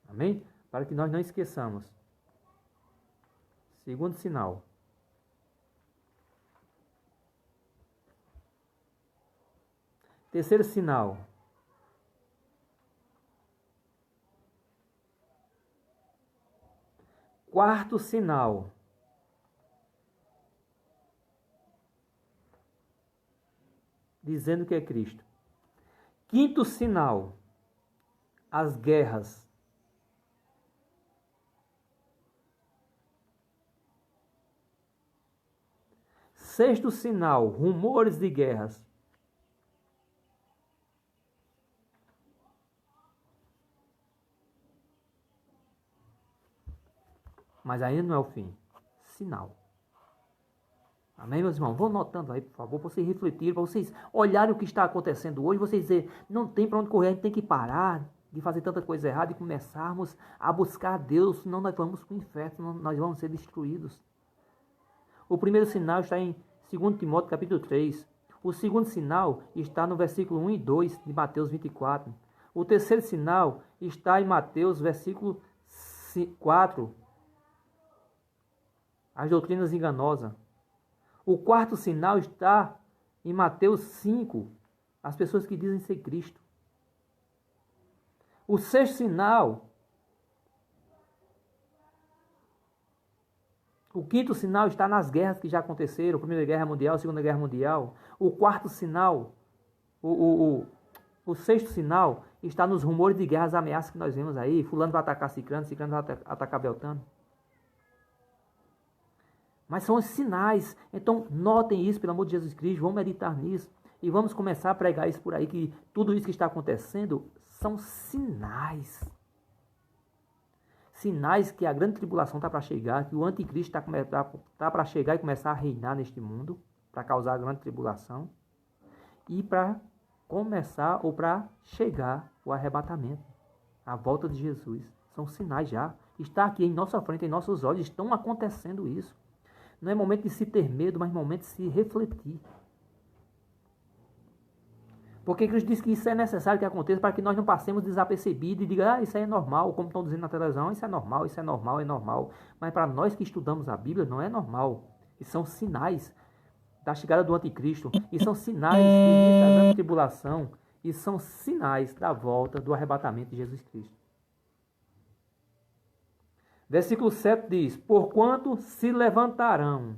Amém? Para que nós não esqueçamos. Segundo sinal. Terceiro sinal. Quarto sinal. dizendo que é Cristo. Quinto sinal, as guerras. Sexto sinal, rumores de guerras. Mas ainda não é o fim. Sinal. Amém, meus irmãos? Vão notando aí, por favor, para vocês refletirem, para vocês olharem o que está acontecendo hoje, vocês dizerem, não tem para onde correr, a gente tem que parar de fazer tanta coisa errada e começarmos a buscar a Deus, senão nós vamos para o inferno, senão nós vamos ser destruídos. O primeiro sinal está em 2 Timóteo capítulo 3. O segundo sinal está no versículo 1 e 2 de Mateus 24. O terceiro sinal está em Mateus versículo 4. As doutrinas enganosas. O quarto sinal está em Mateus 5. As pessoas que dizem ser Cristo. O sexto sinal. O quinto sinal está nas guerras que já aconteceram. Primeira Guerra Mundial, Segunda Guerra Mundial. O quarto sinal. O sexto sinal está nos rumores de guerras, ameaças que nós vemos aí. Fulano vai atacar Cicrano, Cicrano vai atacar Beltrano. Mas são os sinais. Então, notem isso, pelo amor de Jesus Cristo. Vamos meditar nisso. E vamos começar a pregar isso por aí, que tudo isso que está acontecendo são sinais. Sinais que a grande tribulação está para chegar, que o anticristo está para chegar e começar a reinar neste mundo, para causar a grande tribulação. E para começar, ou para chegar, o arrebatamento. A volta de Jesus. São sinais já. Está aqui em nossa frente, em nossos olhos, estão acontecendo isso. Não é momento de se ter medo, mas momento de se refletir. Porque Cristo disse que isso é necessário que aconteça para que nós não passemos desapercebidos e digamos, isso aí é normal, como estão dizendo na televisão, isso é normal, isso é normal, é normal. Mas para nós que estudamos a Bíblia, não é normal. E são sinais da chegada do anticristo. E são sinais do início da grande tribulação. E são sinais da volta do arrebatamento de Jesus Cristo. Versículo 7 diz, porquanto se levantarão,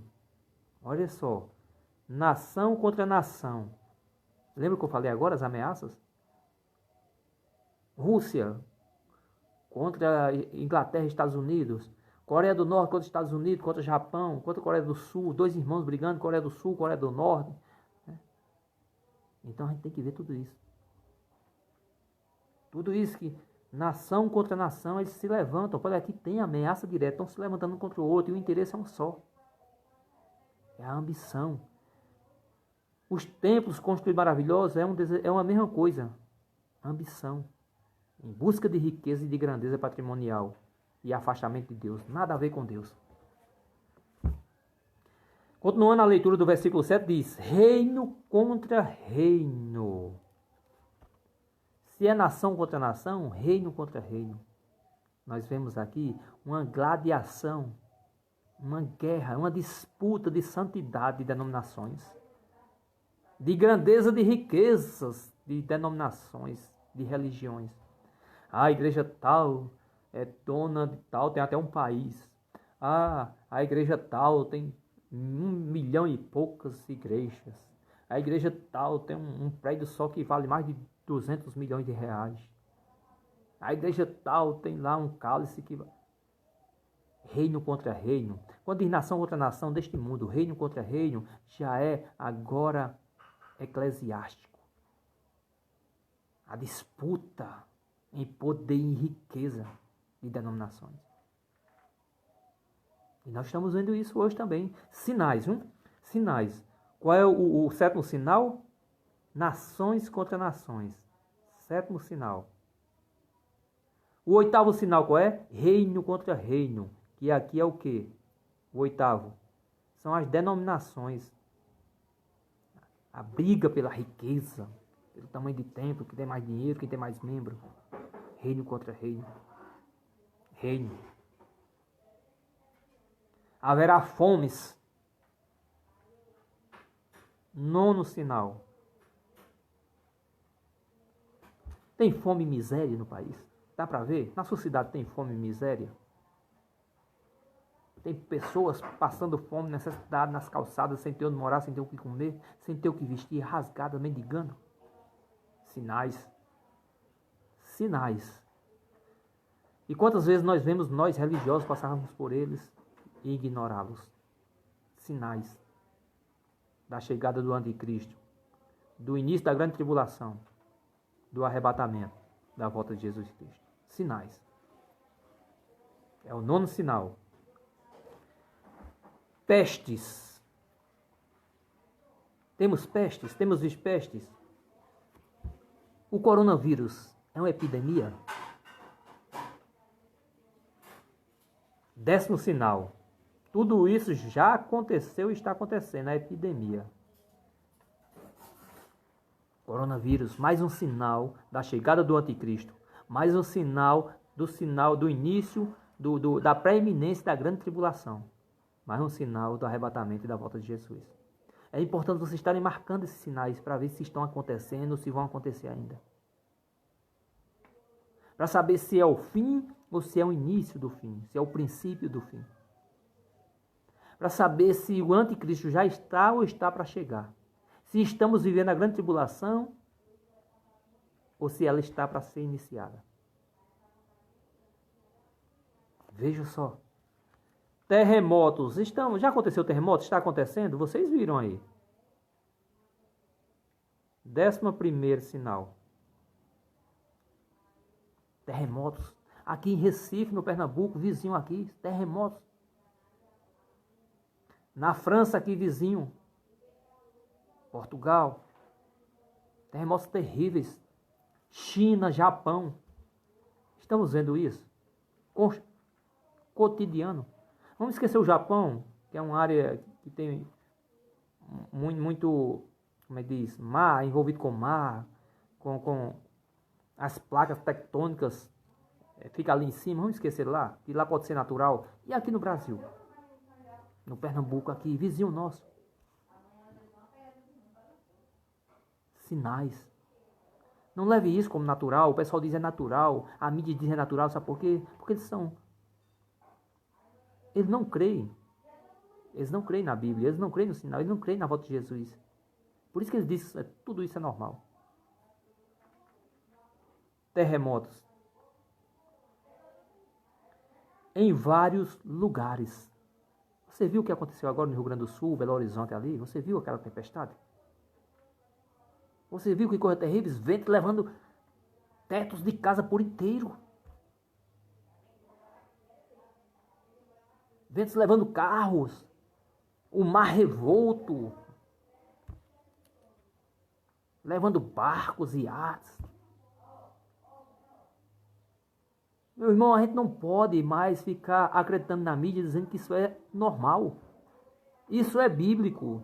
olha só, nação contra nação. Lembra que eu falei agora, as ameaças? Rússia contra Inglaterra e Estados Unidos, Coreia do Norte contra Estados Unidos, contra Japão, contra Coreia do Sul, dois irmãos brigando, Coreia do Sul, Coreia do Norte. Então a gente tem que ver tudo isso. Tudo isso que... Nação contra nação, eles se levantam. Olha, aqui tem ameaça direta, estão se levantando um contra o outro, e o interesse é um só. É a ambição. Os templos construídos maravilhosos é uma mesma coisa. Ambição. Em busca de riqueza e de grandeza patrimonial. E afastamento de Deus. Nada a ver com Deus. Continuando a leitura do versículo 7, diz, reino contra reino. Se é nação contra nação, reino contra reino. Nós vemos aqui uma gladiação, uma guerra, uma disputa de santidade de denominações, de grandeza de riquezas de denominações, de religiões. A igreja tal é dona de tal, tem até um país. A igreja tal tem 1 milhão e poucas igrejas. A igreja tal tem um prédio só que vale mais de 200 milhões de reais. A igreja tal tem lá um cálice que... Reino contra reino. Quando diz nação contra nação deste mundo, reino contra reino, já é agora eclesiástico. A disputa em poder e riqueza de denominações. E nós estamos vendo isso hoje também. Sinais, Sinais. Qual é o sétimo sinal? Nações contra nações. Sétimo sinal. O oitavo sinal qual é? Reino contra reino. Que aqui é o quê? O oitavo. São as denominações. A briga pela riqueza. Pelo tamanho de templo. Quem tem mais dinheiro, quem tem mais membro. Reino contra reino. Reino. Haverá fomes. Nono sinal. Tem fome e miséria no país? Dá para ver? Na sociedade tem fome e miséria? Tem pessoas passando fome, necessidade nas calçadas, sem ter onde morar, sem ter o que comer, sem ter o que vestir, rasgadas, mendigando. Sinais. Sinais. E quantas vezes nós vemos nós religiosos passarmos por eles e ignorá-los? Sinais da chegada do anticristo, do início da grande tribulação, do arrebatamento, da volta de Jesus Cristo. Sinais. É o 9º sinal. Pestes. Temos pestes? Temos visto pestes? O coronavírus é uma epidemia? 10º sinal. Tudo isso já aconteceu e está acontecendo, a epidemia. Coronavírus, mais um sinal da chegada do anticristo. Mais um sinal do início da pré-eminência da grande tribulação. Mais um sinal do arrebatamento e da volta de Jesus. É importante vocês estarem marcando esses sinais para ver se estão acontecendo ou se vão acontecer ainda. Para saber se é o fim ou se é o início do fim, se é o princípio do fim. Para saber se o anticristo já está ou está para chegar. Se estamos vivendo a grande tribulação ou se ela está para ser iniciada. Veja só. Terremotos. Já aconteceu terremoto? Está acontecendo? Vocês viram aí. 11º sinal. Terremotos. Aqui em Recife, no Pernambuco, vizinho aqui, terremotos. Na França, aqui vizinho. Portugal. Terremotos terríveis. China, Japão. Estamos vendo isso? Cotidiano. Vamos esquecer o Japão, que é uma área que tem muito, como é que diz, mar, envolvido com mar, com as placas tectônicas, fica ali em cima, vamos esquecer lá, que lá pode ser natural. E aqui no Brasil, no Pernambuco, aqui, vizinho nosso. Sinais. Não leve isso como natural, o pessoal diz é natural, a mídia diz é natural, sabe por quê? Porque eles não creem. Eles não creem na Bíblia, eles não creem no sinal, eles não creem na volta de Jesus. Por isso que eles dizem que tudo isso é normal. Terremotos. Em vários lugares. Você viu o que aconteceu agora no Rio Grande do Sul, Belo Horizonte ali? Você viu aquela tempestade? Você viu que coisa terríveis? Vento levando tetos de casa por inteiro. Ventos levando carros. O mar revolto. Levando barcos e iates. Meu irmão, a gente não pode mais ficar acreditando na mídia dizendo que isso é normal. Isso é bíblico.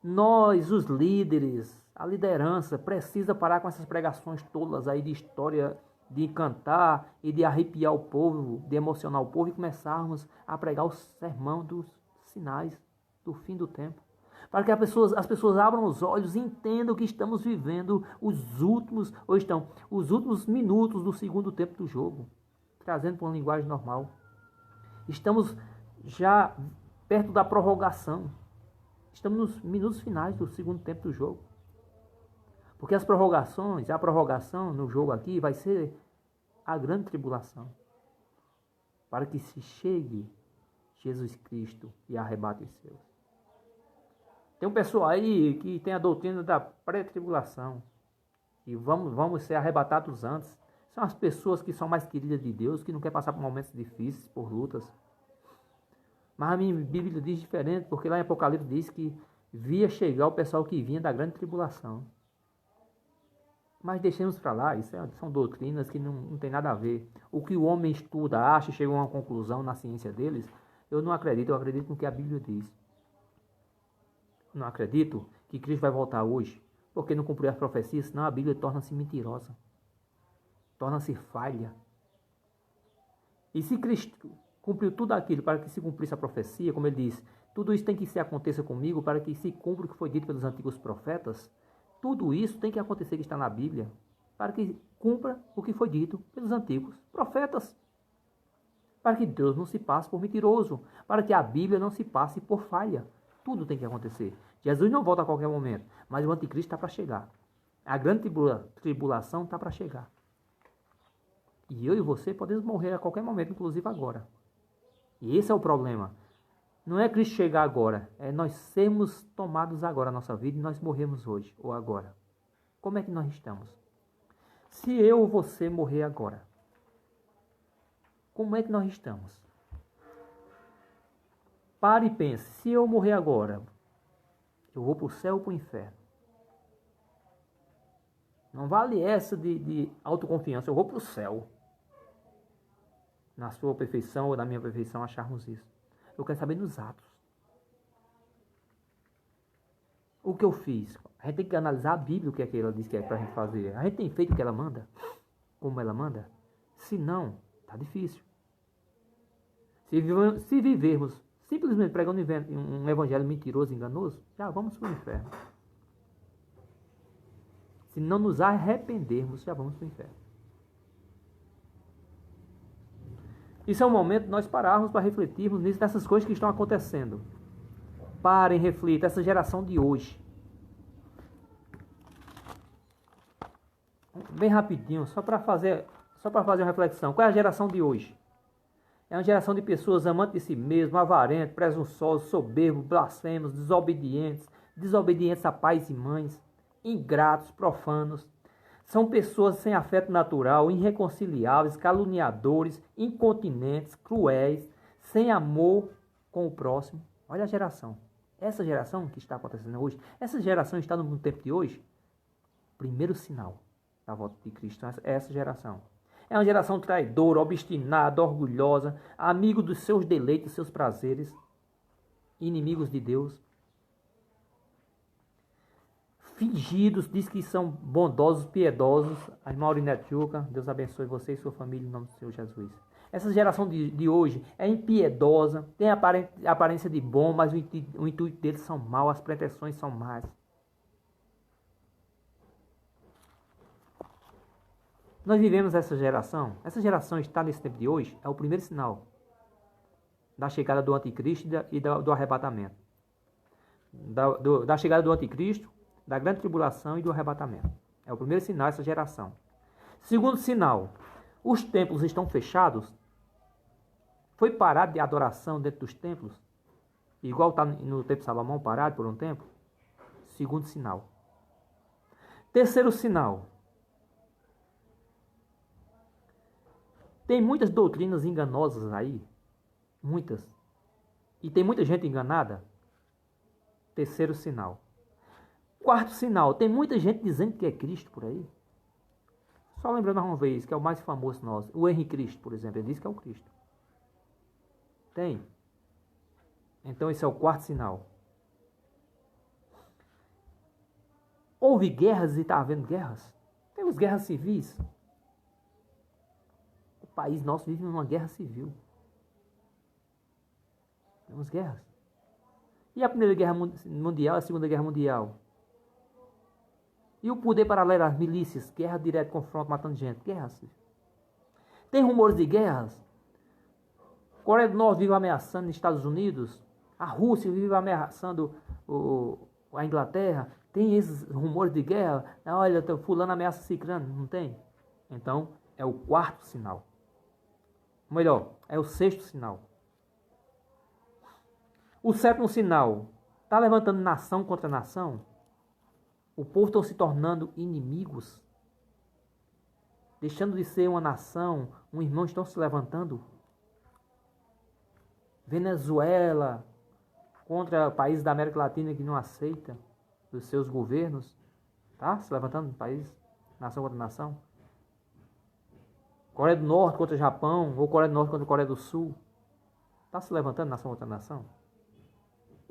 Nós, os líderes, a liderança, precisa parar com essas pregações tolas aí de história, de encantar e de arrepiar o povo, de emocionar o povo e começarmos a pregar o sermão dos sinais do fim do tempo. Para que as pessoas abram os olhos e entendam que estamos vivendo os últimos minutos do segundo tempo do jogo, trazendo para uma linguagem normal. Estamos já perto da prorrogação. Estamos nos minutos finais do segundo tempo do jogo. Porque a prorrogação no jogo aqui vai ser a grande tribulação. Para que se chegue Jesus Cristo e arrebate os seus. Tem um pessoal aí que tem a doutrina da pré-tribulação. E vamos ser arrebatados antes. São as pessoas que são mais queridas de Deus, que não querem passar por momentos difíceis, por lutas. Mas a minha Bíblia diz diferente, porque lá em Apocalipse diz que via chegar o pessoal que vinha da grande tribulação. Mas deixemos para lá, são doutrinas que não tem nada a ver. O que o homem estuda, acha e chega a uma conclusão na ciência deles, eu não acredito, eu acredito no que a Bíblia diz. Eu não acredito que Cristo vai voltar hoje, porque não cumpriu as profecias, senão a Bíblia torna-se mentirosa, torna-se falha. E se Cristo cumpriu tudo aquilo para que se cumprisse a profecia, como ele diz, tudo isso tem que se aconteça comigo para que se cumpra o que foi dito pelos antigos profetas, tudo isso tem que acontecer que está na Bíblia, para que cumpra o que foi dito pelos antigos profetas. para que Deus não se passe por mentiroso, para que a Bíblia não se passe por falha. Tudo tem que acontecer. Jesus não volta a qualquer momento, mas o anticristo está para chegar. A grande tribulação está para chegar. E eu e você podemos morrer a qualquer momento, inclusive agora. E esse é o problema. Não é Cristo chegar agora, é nós sermos tomados agora a nossa vida e nós morremos hoje ou agora. Como é que nós estamos? Se eu ou você morrer agora, como é que nós estamos? Pare e pense, se eu morrer agora, eu vou para o céu ou para o inferno? Não vale essa de autoconfiança, eu vou para o céu. Na sua perfeição ou na minha perfeição acharmos isso. Eu quero saber nos atos. O que eu fiz? A gente tem que analisar a Bíblia, o que é que ela diz que é para a gente fazer. A gente tem feito o que ela manda? Como ela manda? Se não, está difícil. Se vivermos simplesmente pregando um evangelho mentiroso e enganoso, já vamos para o inferno. Se não nos arrependermos, já vamos para o inferno. Isso é um momento de nós pararmos para refletirmos nessas coisas que estão acontecendo. Parem, reflitam, essa geração de hoje. Bem rapidinho, só para fazer uma reflexão. Qual é a geração de hoje? É uma geração de pessoas amantes de si mesmo, avarentos, presunçosos, soberbos, blasfemos, desobedientes a pais e mães, ingratos, profanos. São pessoas sem afeto natural, irreconciliáveis, caluniadores, incontinentes, cruéis, sem amor com o próximo. Olha a geração. Essa geração que está acontecendo hoje, essa geração está no tempo de hoje. Primeiro sinal da volta de Cristo é essa geração. É uma geração traidora, obstinada, orgulhosa, amigo dos seus deleites, dos seus prazeres, inimigos de Deus. Fingidos, diz que são bondosos, piedosos. A irmã Aurinete Juca, Deus abençoe você e sua família em nome do Senhor Jesus. Essa geração de hoje é impiedosa, tem a aparência de bom, mas o intuito deles são mau, as pretensões são más. Nós vivemos essa geração está nesse tempo de hoje, é o primeiro sinal da chegada do anticristo e do arrebatamento. Da chegada do anticristo, da grande tribulação e do arrebatamento. É o primeiro sinal dessa geração. Segundo sinal, os templos estão fechados. Foi parado de adoração dentro dos templos, igual está no tempo de Salomão, parado por um tempo. Segundo sinal. Terceiro sinal. Tem muitas doutrinas enganosas aí. Muitas. E tem muita gente enganada. Terceiro sinal. Quarto sinal. Tem muita gente dizendo que é Cristo por aí. Só lembrando uma vez, que é o mais famoso nosso. O Henrique Cristo, por exemplo. Ele diz que é o Cristo. Tem. Então esse é o quarto sinal. Houve guerras e está havendo guerras. Temos guerras civis. O país nosso vive numa guerra civil. Temos guerras. E a Primeira Guerra Mundial, a Segunda Guerra Mundial? E o poder paralelo às milícias? Guerra direta, confronto, matando gente. Guerra civil. Tem rumores de guerras? Coreia do Norte vive ameaçando os Estados Unidos. A Rússia vive ameaçando a Inglaterra. Tem esses rumores de guerra. Olha, fulano ameaça ciclano. Não tem? Então, é o quarto sinal. Ou melhor, é o sexto sinal. O sétimo sinal. Está levantando nação contra nação? O povo está se tornando inimigos? Deixando de ser uma nação, um irmão, estão se levantando? Venezuela contra países da América Latina que não aceita os seus governos, tá? Se levantando país, nação contra nação. Coreia do Norte contra Japão, ou Coreia do Norte contra Coreia do Sul, tá se levantando nação contra nação.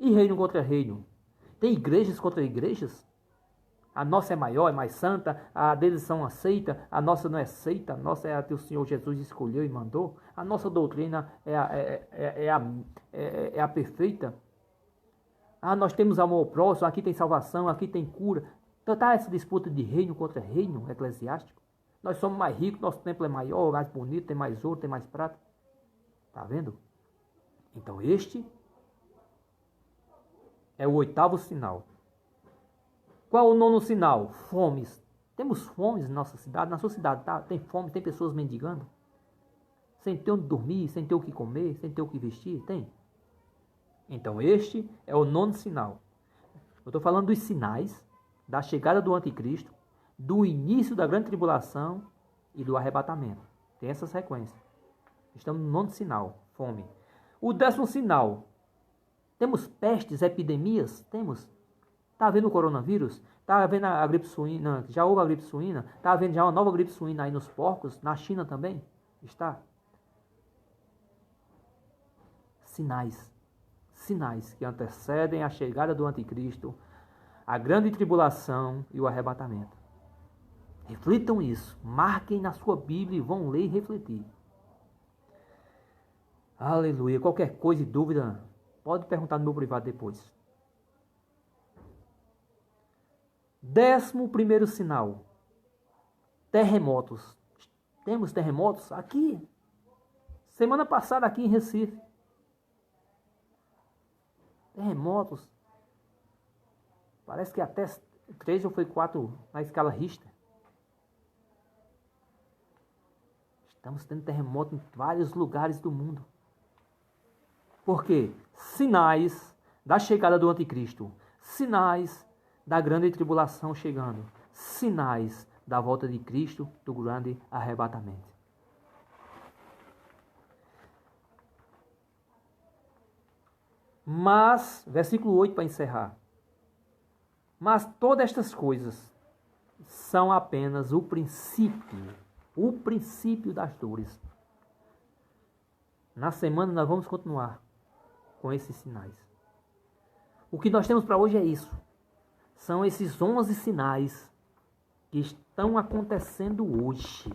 E reino contra reino. Tem igrejas contra igrejas? A nossa é maior, é mais santa, a deles são aceita, a nossa não é aceita, a nossa é a que o Senhor Jesus escolheu e mandou, a nossa doutrina é a perfeita. Ah, nós temos amor ao próximo, aqui tem salvação, aqui tem cura. Então está essa disputa de reino contra reino eclesiástico. Nós somos mais ricos, nosso templo é maior, mais bonito, tem mais ouro, tem mais prata. Está vendo? Então este é o 8º sinal. Qual o 9º sinal? Fomes. Temos fomes na nossa cidade? Na sua cidade tem fome? Tem pessoas mendigando? Sem ter onde dormir, sem ter o que comer, sem ter o que vestir? Tem. Então este é o 9º sinal. Eu estou falando dos sinais da chegada do anticristo, do início da grande tribulação e do arrebatamento. Tem essa sequência. Estamos no 9º sinal, fome. O 10º sinal. Temos pestes, epidemias? Temos. Está havendo o coronavírus? Está havendo a gripe suína? Já houve a gripe suína? Está havendo já uma nova gripe suína aí nos porcos? Na China também? Está. Sinais. Sinais que antecedem a chegada do anticristo, a grande tribulação e o arrebatamento. Reflitam isso. Marquem na sua Bíblia e vão ler e refletir. Aleluia. Qualquer coisa e dúvida, pode perguntar no meu privado depois. 11º sinal. Terremotos. Temos terremotos aqui. Semana passada aqui em Recife. Terremotos. Parece que até 3 ou foi 4 na escala Richter. Estamos tendo terremoto em vários lugares do mundo. Por quê? Sinais da chegada do anticristo. Sinais da grande tribulação chegando. Sinais da volta de Cristo, do grande arrebatamento. Mas, versículo 8 para encerrar. Mas todas estas coisas são apenas o princípio das dores. Na semana nós vamos continuar com esses sinais. O que nós temos para hoje é isso. São esses 11 sinais que estão acontecendo hoje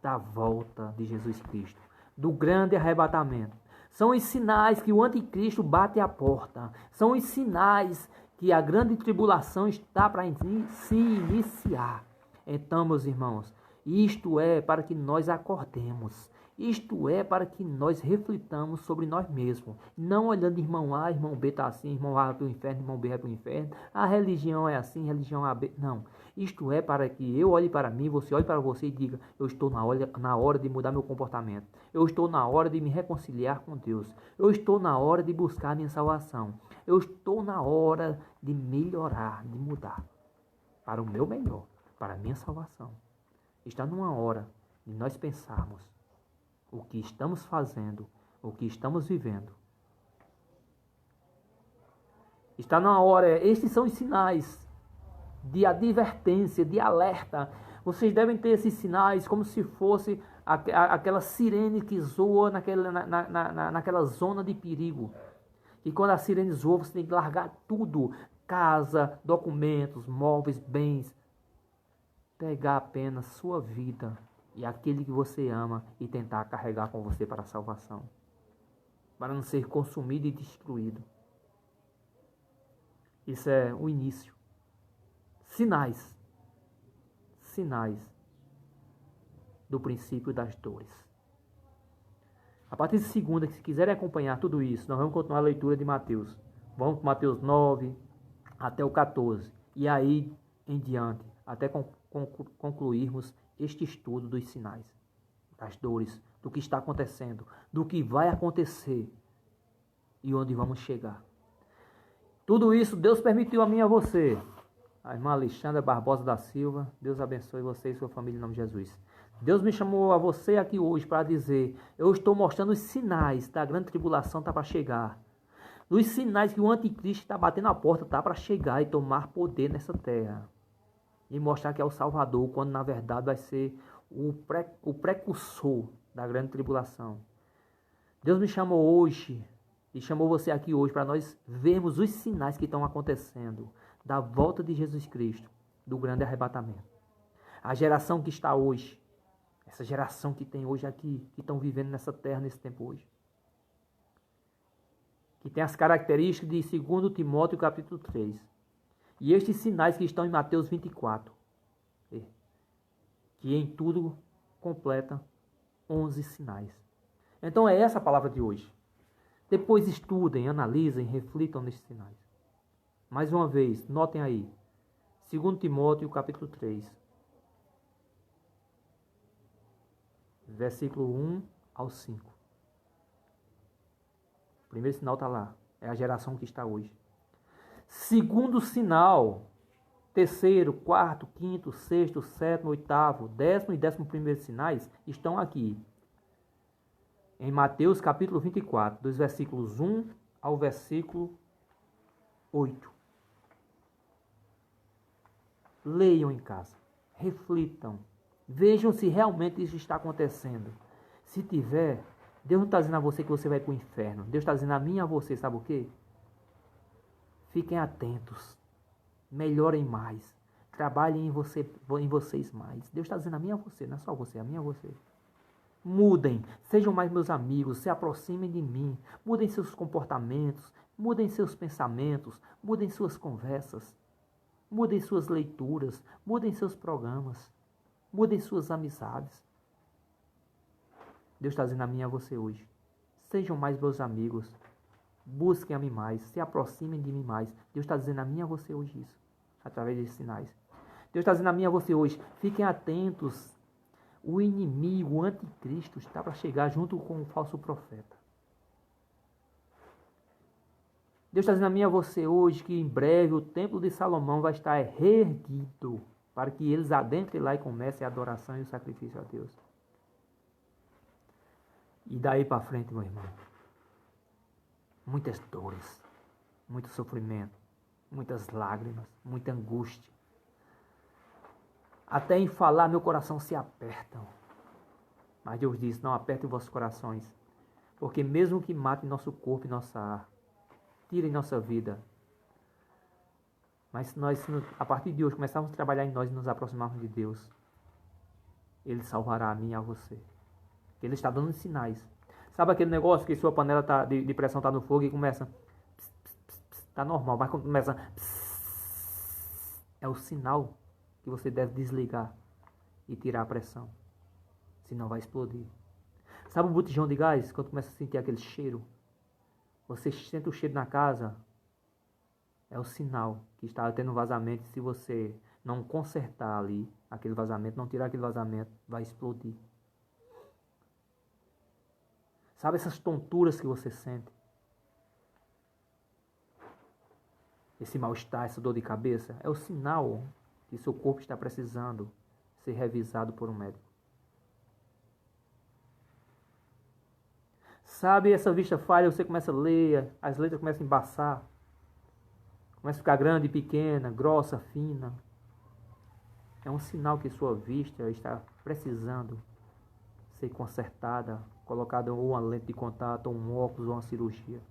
da volta de Jesus Cristo, do grande arrebatamento. São os sinais que o anticristo bate à porta. São os sinais que a grande tribulação está para se iniciar. Então, meus irmãos, isto é para que nós acordemos. Isto é para que nós reflitamos sobre nós mesmos. Não olhando irmão A, irmão B está assim, irmão A vai para o inferno, irmão B vai para o inferno. A religião é assim, religião A, B. Não. Isto é para que eu olhe para mim, você olhe para você e diga: eu estou na hora de mudar meu comportamento. Eu estou na hora de me reconciliar com Deus. Eu estou na hora de buscar minha salvação. Eu estou na hora de melhorar, de mudar para o meu melhor, para a minha salvação. Está numa hora de nós pensarmos o que estamos fazendo, o que estamos vivendo. Está na hora, estes são os sinais de advertência, de alerta. Vocês devem ter esses sinais como se fosse aquela sirene que zoa naquela zona de perigo. E quando a sirene zoa, você tem que largar tudo, casa, documentos, móveis, bens, pegar apenas sua vida e aquele que você ama e tentar carregar com você para a salvação, para não ser consumido e destruído. Isso é o início. Sinais do princípio das dores. A partir de segunda, se quiserem acompanhar tudo isso, nós vamos continuar a leitura de Mateus. Vamos para Mateus 9 até o 14. E aí em diante, até concluirmos este estudo dos sinais, das dores, do que está acontecendo, do que vai acontecer e onde vamos chegar. Tudo isso Deus permitiu a mim e a você. A irmã Alexandra Barbosa da Silva, Deus abençoe você e sua família em nome de Jesus. Deus me chamou a você aqui hoje para dizer: eu estou mostrando os sinais da grande tribulação está para chegar. Os sinais que o anticristo está batendo a porta, está para chegar e tomar poder nessa terra. E mostrar que é o Salvador, quando na verdade vai ser o precursor da grande tribulação. Deus me chamou hoje e chamou você aqui hoje para nós vermos os sinais que estão acontecendo da volta de Jesus Cristo, do grande arrebatamento. A geração que está hoje, essa geração que tem hoje aqui, que estão vivendo nessa terra nesse tempo hoje, que tem as características de 2 Timóteo capítulo 3. E estes sinais que estão em Mateus 24, que em tudo completa 11 sinais. Então é essa a palavra de hoje. Depois estudem, analisem, reflitam nesses sinais. Mais uma vez, notem aí. 2 Timóteo, capítulo 3. Versículo 1 ao 5. O primeiro sinal está lá. É a geração que está hoje. Segundo sinal, terceiro, quarto, quinto, sexto, sétimo, oitavo, 10º e 11º sinais estão aqui. Em Mateus capítulo 24, dos versículos 1 ao versículo 8. Leiam em casa, reflitam, vejam se realmente isso está acontecendo. Se tiver, Deus não está dizendo a você que você vai para o inferno. Deus está dizendo a mim e a você, sabe o quê? Fiquem atentos, melhorem mais, trabalhem em vocês mais. Deus está dizendo a mim e a você, não é só você, a mim e a você. Mudem, sejam mais meus amigos, se aproximem de mim, mudem seus comportamentos, mudem seus pensamentos, mudem suas conversas, mudem suas leituras, mudem seus programas, mudem suas amizades. Deus está dizendo a mim e a você hoje, sejam mais meus amigos, busquem a mim mais, se aproximem de mim mais. Deus está dizendo a mim e a você hoje isso, através desses sinais. Deus está dizendo a mim e a você hoje, fiquem atentos. O inimigo, o anticristo, está para chegar junto com o falso profeta. Deus está dizendo a mim e a você hoje que em breve o templo de Salomão vai estar reerguido para que eles adentrem lá e comecem a adoração e o sacrifício a Deus. E daí para frente, meu irmão, muitas dores, muito sofrimento, muitas lágrimas, muita angústia. Até em falar, meu coração se aperta. Mas Deus diz, não apertem vossos corações. Porque mesmo que matem nosso corpo e nossa ar, tirem nossa vida. Mas se nós, a partir de hoje, começarmos a trabalhar em nós e nos aproximarmos de Deus, Ele salvará a mim e a você. Ele está dando sinais. Sabe aquele negócio que sua panela de pressão está no fogo e começa... Está normal, mas quando começa... É o sinal que você deve desligar e tirar a pressão, senão vai explodir. Sabe o botijão de gás? Quando começa a sentir aquele cheiro, você sente o cheiro na casa, é o sinal que está tendo vazamento. Se você não consertar ali aquele vazamento, não tirar aquele vazamento, vai explodir. Sabe essas tonturas que você sente? Esse mal-estar, essa dor de cabeça, é o sinal que seu corpo está precisando ser revisado por um médico. Sabe essa vista falha, você começa a ler, as letras começam a embaçar, começa a ficar grande e pequena, grossa, fina. É um sinal que sua vista está precisando ser consertada, colocada ou uma lente de contato, ou um óculos, ou uma cirurgia.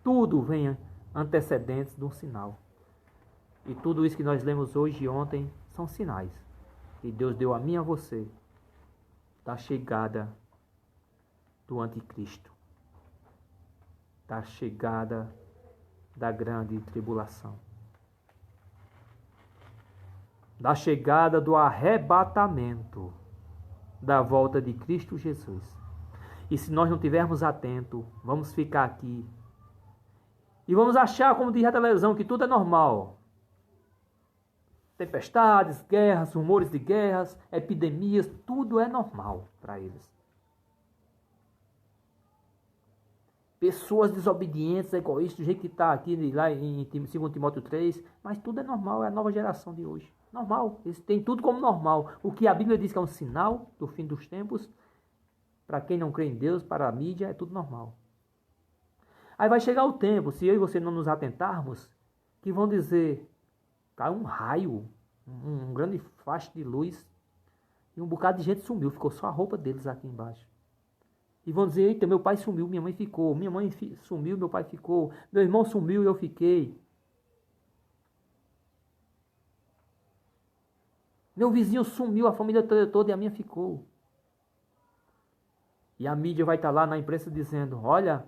Tudo vem antecedentes de um sinal. E tudo isso que nós lemos hoje e ontem são sinais que Deus deu a mim e a você da chegada do anticristo, da chegada da grande tribulação, da chegada do arrebatamento, da volta de Cristo Jesus. E se nós não estivermos atentos, vamos ficar aqui e vamos achar, como diz a televisão, que tudo é normal. Tempestades, guerras, rumores de guerras, epidemias, tudo é normal para eles. Pessoas desobedientes, egoístas, do jeito que está aqui lá em 2 Timóteo 3, mas tudo é normal, é a nova geração de hoje. Normal, eles têm tudo como normal. O que a Bíblia diz que é um sinal do fim dos tempos, para quem não crê em Deus, para a mídia, é tudo normal. Aí vai chegar o tempo, se eu e você não nos atentarmos, que vão dizer... Caiu um raio, um grande faixa de luz, e um bocado de gente sumiu, ficou só a roupa deles aqui embaixo. E vão dizer, eita, meu pai sumiu, minha mãe ficou, minha mãe sumiu, meu pai ficou, meu irmão sumiu e eu fiquei. Meu vizinho sumiu, a família toda e a minha ficou. E a mídia vai estar lá na imprensa dizendo, olha,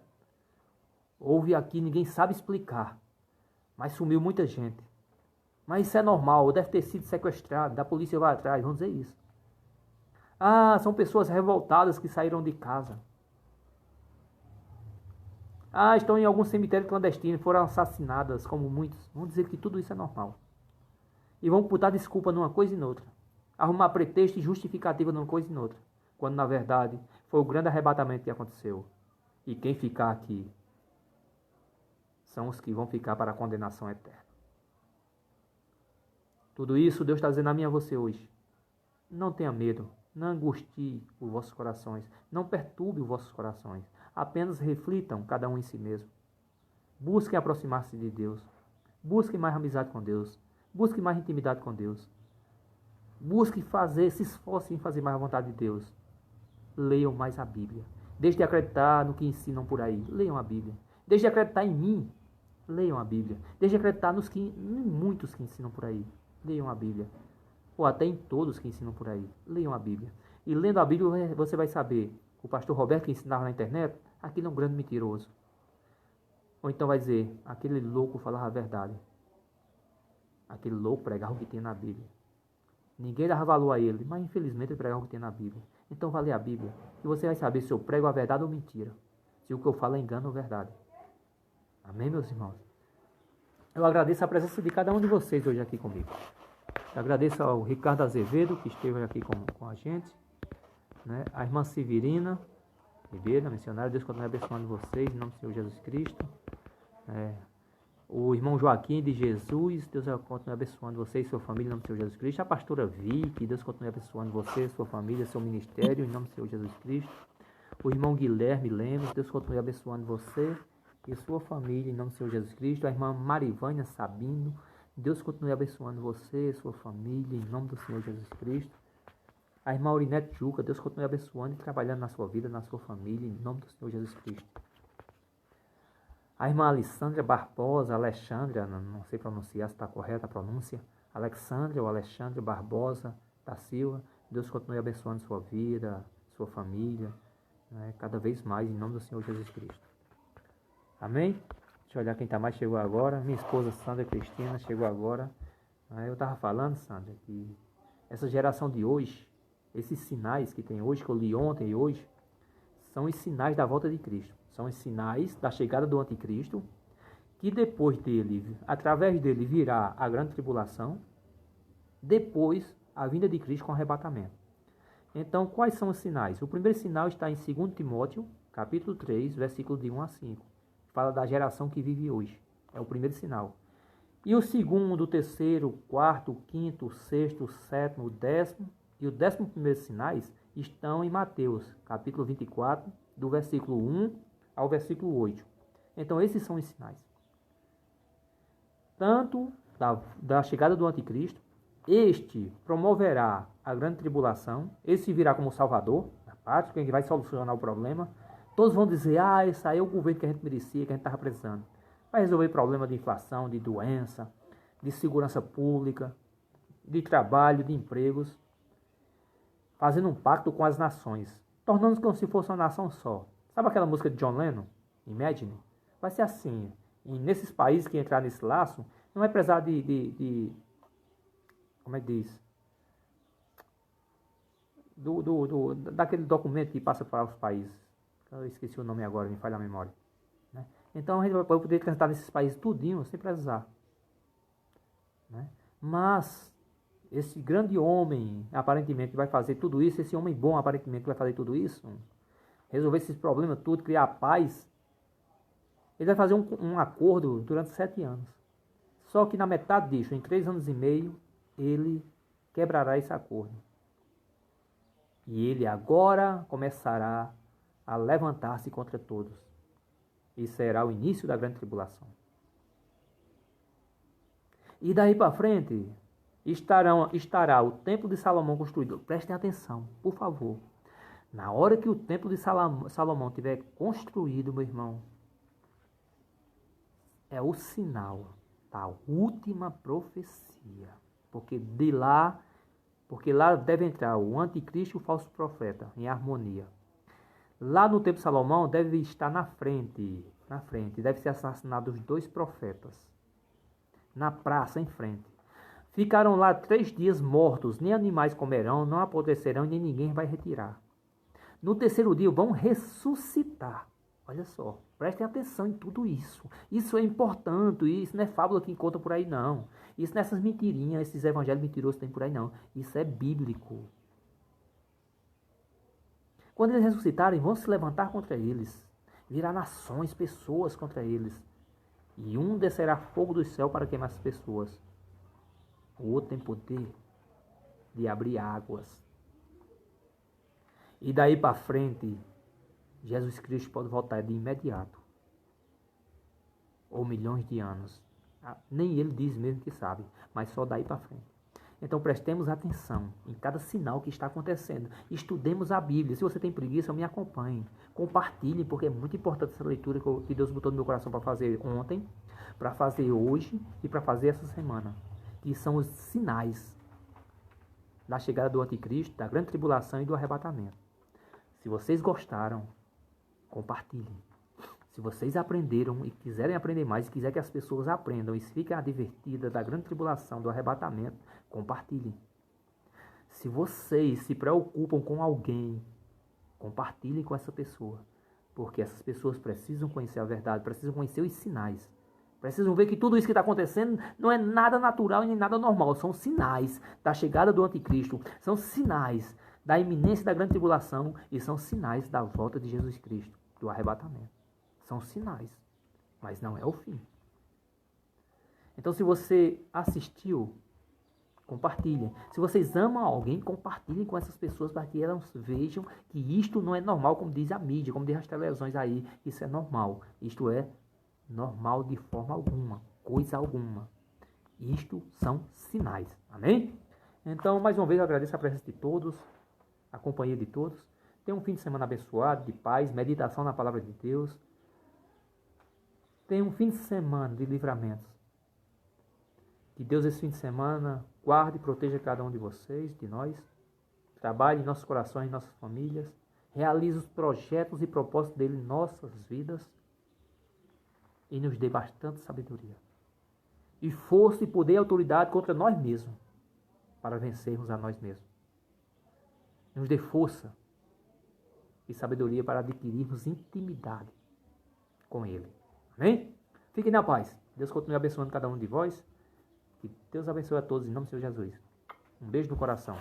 houve aqui, ninguém sabe explicar, mas sumiu muita gente. Mas isso é normal, deve ter sido sequestrado, da polícia vai atrás, vamos dizer isso. Ah, são pessoas revoltadas que saíram de casa. Ah, estão em algum cemitério clandestino, foram assassinadas, como muitos. Vão dizer que tudo isso é normal. E vão botar desculpa numa coisa e noutra. Arrumar pretexto e justificativa numa coisa e noutra. Quando, na verdade, foi o grande arrebatamento que aconteceu. E quem ficar aqui são os que vão ficar para a condenação eterna. Tudo isso Deus está dizendo a mim e a você hoje. Não tenha medo. Não angustie os vossos corações. Não perturbe os vossos corações. Apenas reflitam cada um em si mesmo. Busquem aproximar-se de Deus. Busquem mais amizade com Deus. Busquem mais intimidade com Deus. Busquem se esforcem em fazer mais a vontade de Deus. Leiam mais a Bíblia. Deixe de acreditar no que ensinam por aí. Leiam a Bíblia. Deixe de acreditar em mim. Leiam a Bíblia. Deixe de acreditar em muitos que ensinam por aí. Leiam a Bíblia. Ou até em todos que ensinam por aí. Leiam a Bíblia. E lendo a Bíblia você vai saber. O pastor Roberto que ensinava na internet, aquele é um grande mentiroso. Ou então vai dizer, aquele louco falava a verdade. Aquele louco pregava o que tinha na Bíblia. Ninguém dava valor a ele, mas infelizmente ele pregava o que tinha na Bíblia. Então vai ler a Bíblia e você vai saber se eu prego a verdade ou mentira. Se o que eu falo é engano ou verdade. Amém, meus irmãos? Eu agradeço a presença de cada um de vocês hoje aqui comigo. Eu agradeço ao Ricardo Azevedo, que esteve aqui com a gente. Né? A irmã Severina Ribeiro, missionária. Deus continue abençoando vocês, em nome do Senhor Jesus Cristo. O irmão Joaquim de Jesus, Deus continue abençoando você e sua família, em nome do Senhor Jesus Cristo. A pastora Vicky, Deus continue abençoando você, sua família, seu ministério, em nome do Senhor Jesus Cristo. O irmão Guilherme Lemos, Deus continue abençoando você e sua família, em nome do Senhor Jesus Cristo. A irmã Marivânia Sabino, Deus continue abençoando você e sua família, em nome do Senhor Jesus Cristo. A irmã Aurinete Juca, Deus continue abençoando e trabalhando na sua vida, na sua família, em nome do Senhor Jesus Cristo. A irmã Alessandra Barbosa, Alexandra, não sei pronunciar se está correta a pronúncia, Alexandra ou Alexandre Barbosa da Silva, Deus continue abençoando sua vida, sua família, né, cada vez mais, em nome do Senhor Jesus Cristo. Amém? Deixa eu olhar quem mais chegou agora. Minha esposa Sandra Cristina chegou agora. Eu estava falando, Sandra, que essa geração de hoje, esses sinais que tem hoje, que eu li ontem e hoje, são os sinais da volta de Cristo. São os sinais da chegada do anticristo, que depois dele, através dele, virá a grande tribulação, depois a vinda de Cristo com arrebatamento. Então, quais são os sinais? O primeiro sinal está em 2 Timóteo, capítulo 3, versículo de 1 a 5. Fala da geração que vive hoje. É o primeiro sinal. E o segundo, o terceiro, o quarto, o quinto, o sexto, o sétimo, o décimo e o 11º sinais estão em Mateus, capítulo 24, do versículo 1 ao versículo 8. Então, esses são os sinais. Tanto da chegada do anticristo, este promoverá a grande tribulação, esse virá como salvador, na parte, quem vai solucionar o problema. Todos vão dizer, esse aí é o governo que a gente merecia, que a gente estava precisando. Vai resolver problema de inflação, de doença, de segurança pública, de trabalho, de empregos, fazendo um pacto com as nações, tornando-se como se fosse uma nação só. Sabe aquela música de John Lennon? Imagine? Vai ser assim. E nesses países que entrar nesse laço, não vai precisar de como é que diz? Daquele documento que passa para os países. Eu esqueci o nome agora, me falha a memória. Né? Então a gente vai poder cantar nesses países tudinho, sem precisar. Né? Mas esse grande homem, aparentemente, vai fazer tudo isso, esse homem bom, aparentemente, vai fazer tudo isso, resolver esses problemas tudo, criar paz, ele vai fazer um acordo durante 7 anos. Só que na metade disso, em 3 anos e meio, ele quebrará esse acordo. E ele agora começará a levantar-se contra todos. E será o início da grande tribulação. E daí para frente, estará o templo de Salomão construído. Prestem atenção, por favor. Na hora que o templo de Salomão estiver construído, meu irmão, é o sinal da última profecia. Porque lá deve entrar o anticristo e o falso profeta em harmonia. Lá no templo de Salomão deve estar na frente, deve ser assassinados os 2 profetas. Na praça, em frente. Ficaram lá 3 dias mortos, nem animais comerão, não apodrecerão, nem ninguém vai retirar. No terceiro dia vão ressuscitar. Olha só, prestem atenção em tudo isso. Isso é importante, isso não é fábula que encontra por aí não. Isso não é essas mentirinhas, esses evangelhos mentirosos que tem por aí não. Isso é bíblico. Quando eles ressuscitarem, vão se levantar contra eles. Virá nações, pessoas contra eles. E um descerá fogo do céu para queimar as pessoas. O outro tem poder de abrir águas. E daí para frente, Jesus Cristo pode voltar de imediato. Ou milhões de anos. Nem ele diz mesmo que sabe, mas só daí para frente. Então prestemos atenção em cada sinal que está acontecendo. Estudemos a Bíblia. Se você tem preguiça, me acompanhe. Compartilhe, porque é muito importante essa leitura que Deus botou no meu coração para fazer ontem, para fazer hoje e para fazer essa semana. Que são os sinais da chegada do anticristo, da grande tribulação e do arrebatamento. Se vocês gostaram, compartilhem. Se vocês aprenderam e quiserem aprender mais, e quiser que as pessoas aprendam e fiquem advertidas da grande tribulação, do arrebatamento, compartilhem. Se vocês se preocupam com alguém, compartilhem com essa pessoa. Porque essas pessoas precisam conhecer a verdade, precisam conhecer os sinais. Precisam ver que tudo isso que está acontecendo não é nada natural e nem nada normal. São sinais da chegada do anticristo. São sinais da iminência da grande tribulação e são sinais da volta de Jesus Cristo, do arrebatamento. São sinais, mas não é o fim. Então, se você assistiu, compartilhem. Se vocês amam alguém, compartilhem com essas pessoas para que elas vejam que isto não é normal, como diz a mídia, como diz as televisões aí. Isso é normal. Isto é normal de forma alguma, coisa alguma. Isto são sinais. Amém? Então, mais uma vez, eu agradeço a presença de todos, a companhia de todos. Tenha um fim de semana abençoado, de paz, meditação na palavra de Deus. Tenha um fim de semana de livramentos. Que Deus esse fim de semana guarde e proteja cada um de vocês, de nós. Trabalhe em nossos corações, em nossas famílias. Realize os projetos e propósitos dele em nossas vidas. E nos dê bastante sabedoria. E força e poder e autoridade contra nós mesmos. Para vencermos a nós mesmos. Nos dê força e sabedoria para adquirirmos intimidade com ele. Amém? Fiquem na paz. Deus continue abençoando cada um de vós. Que Deus abençoe a todos em nome do Senhor Jesus. Um beijo no coração.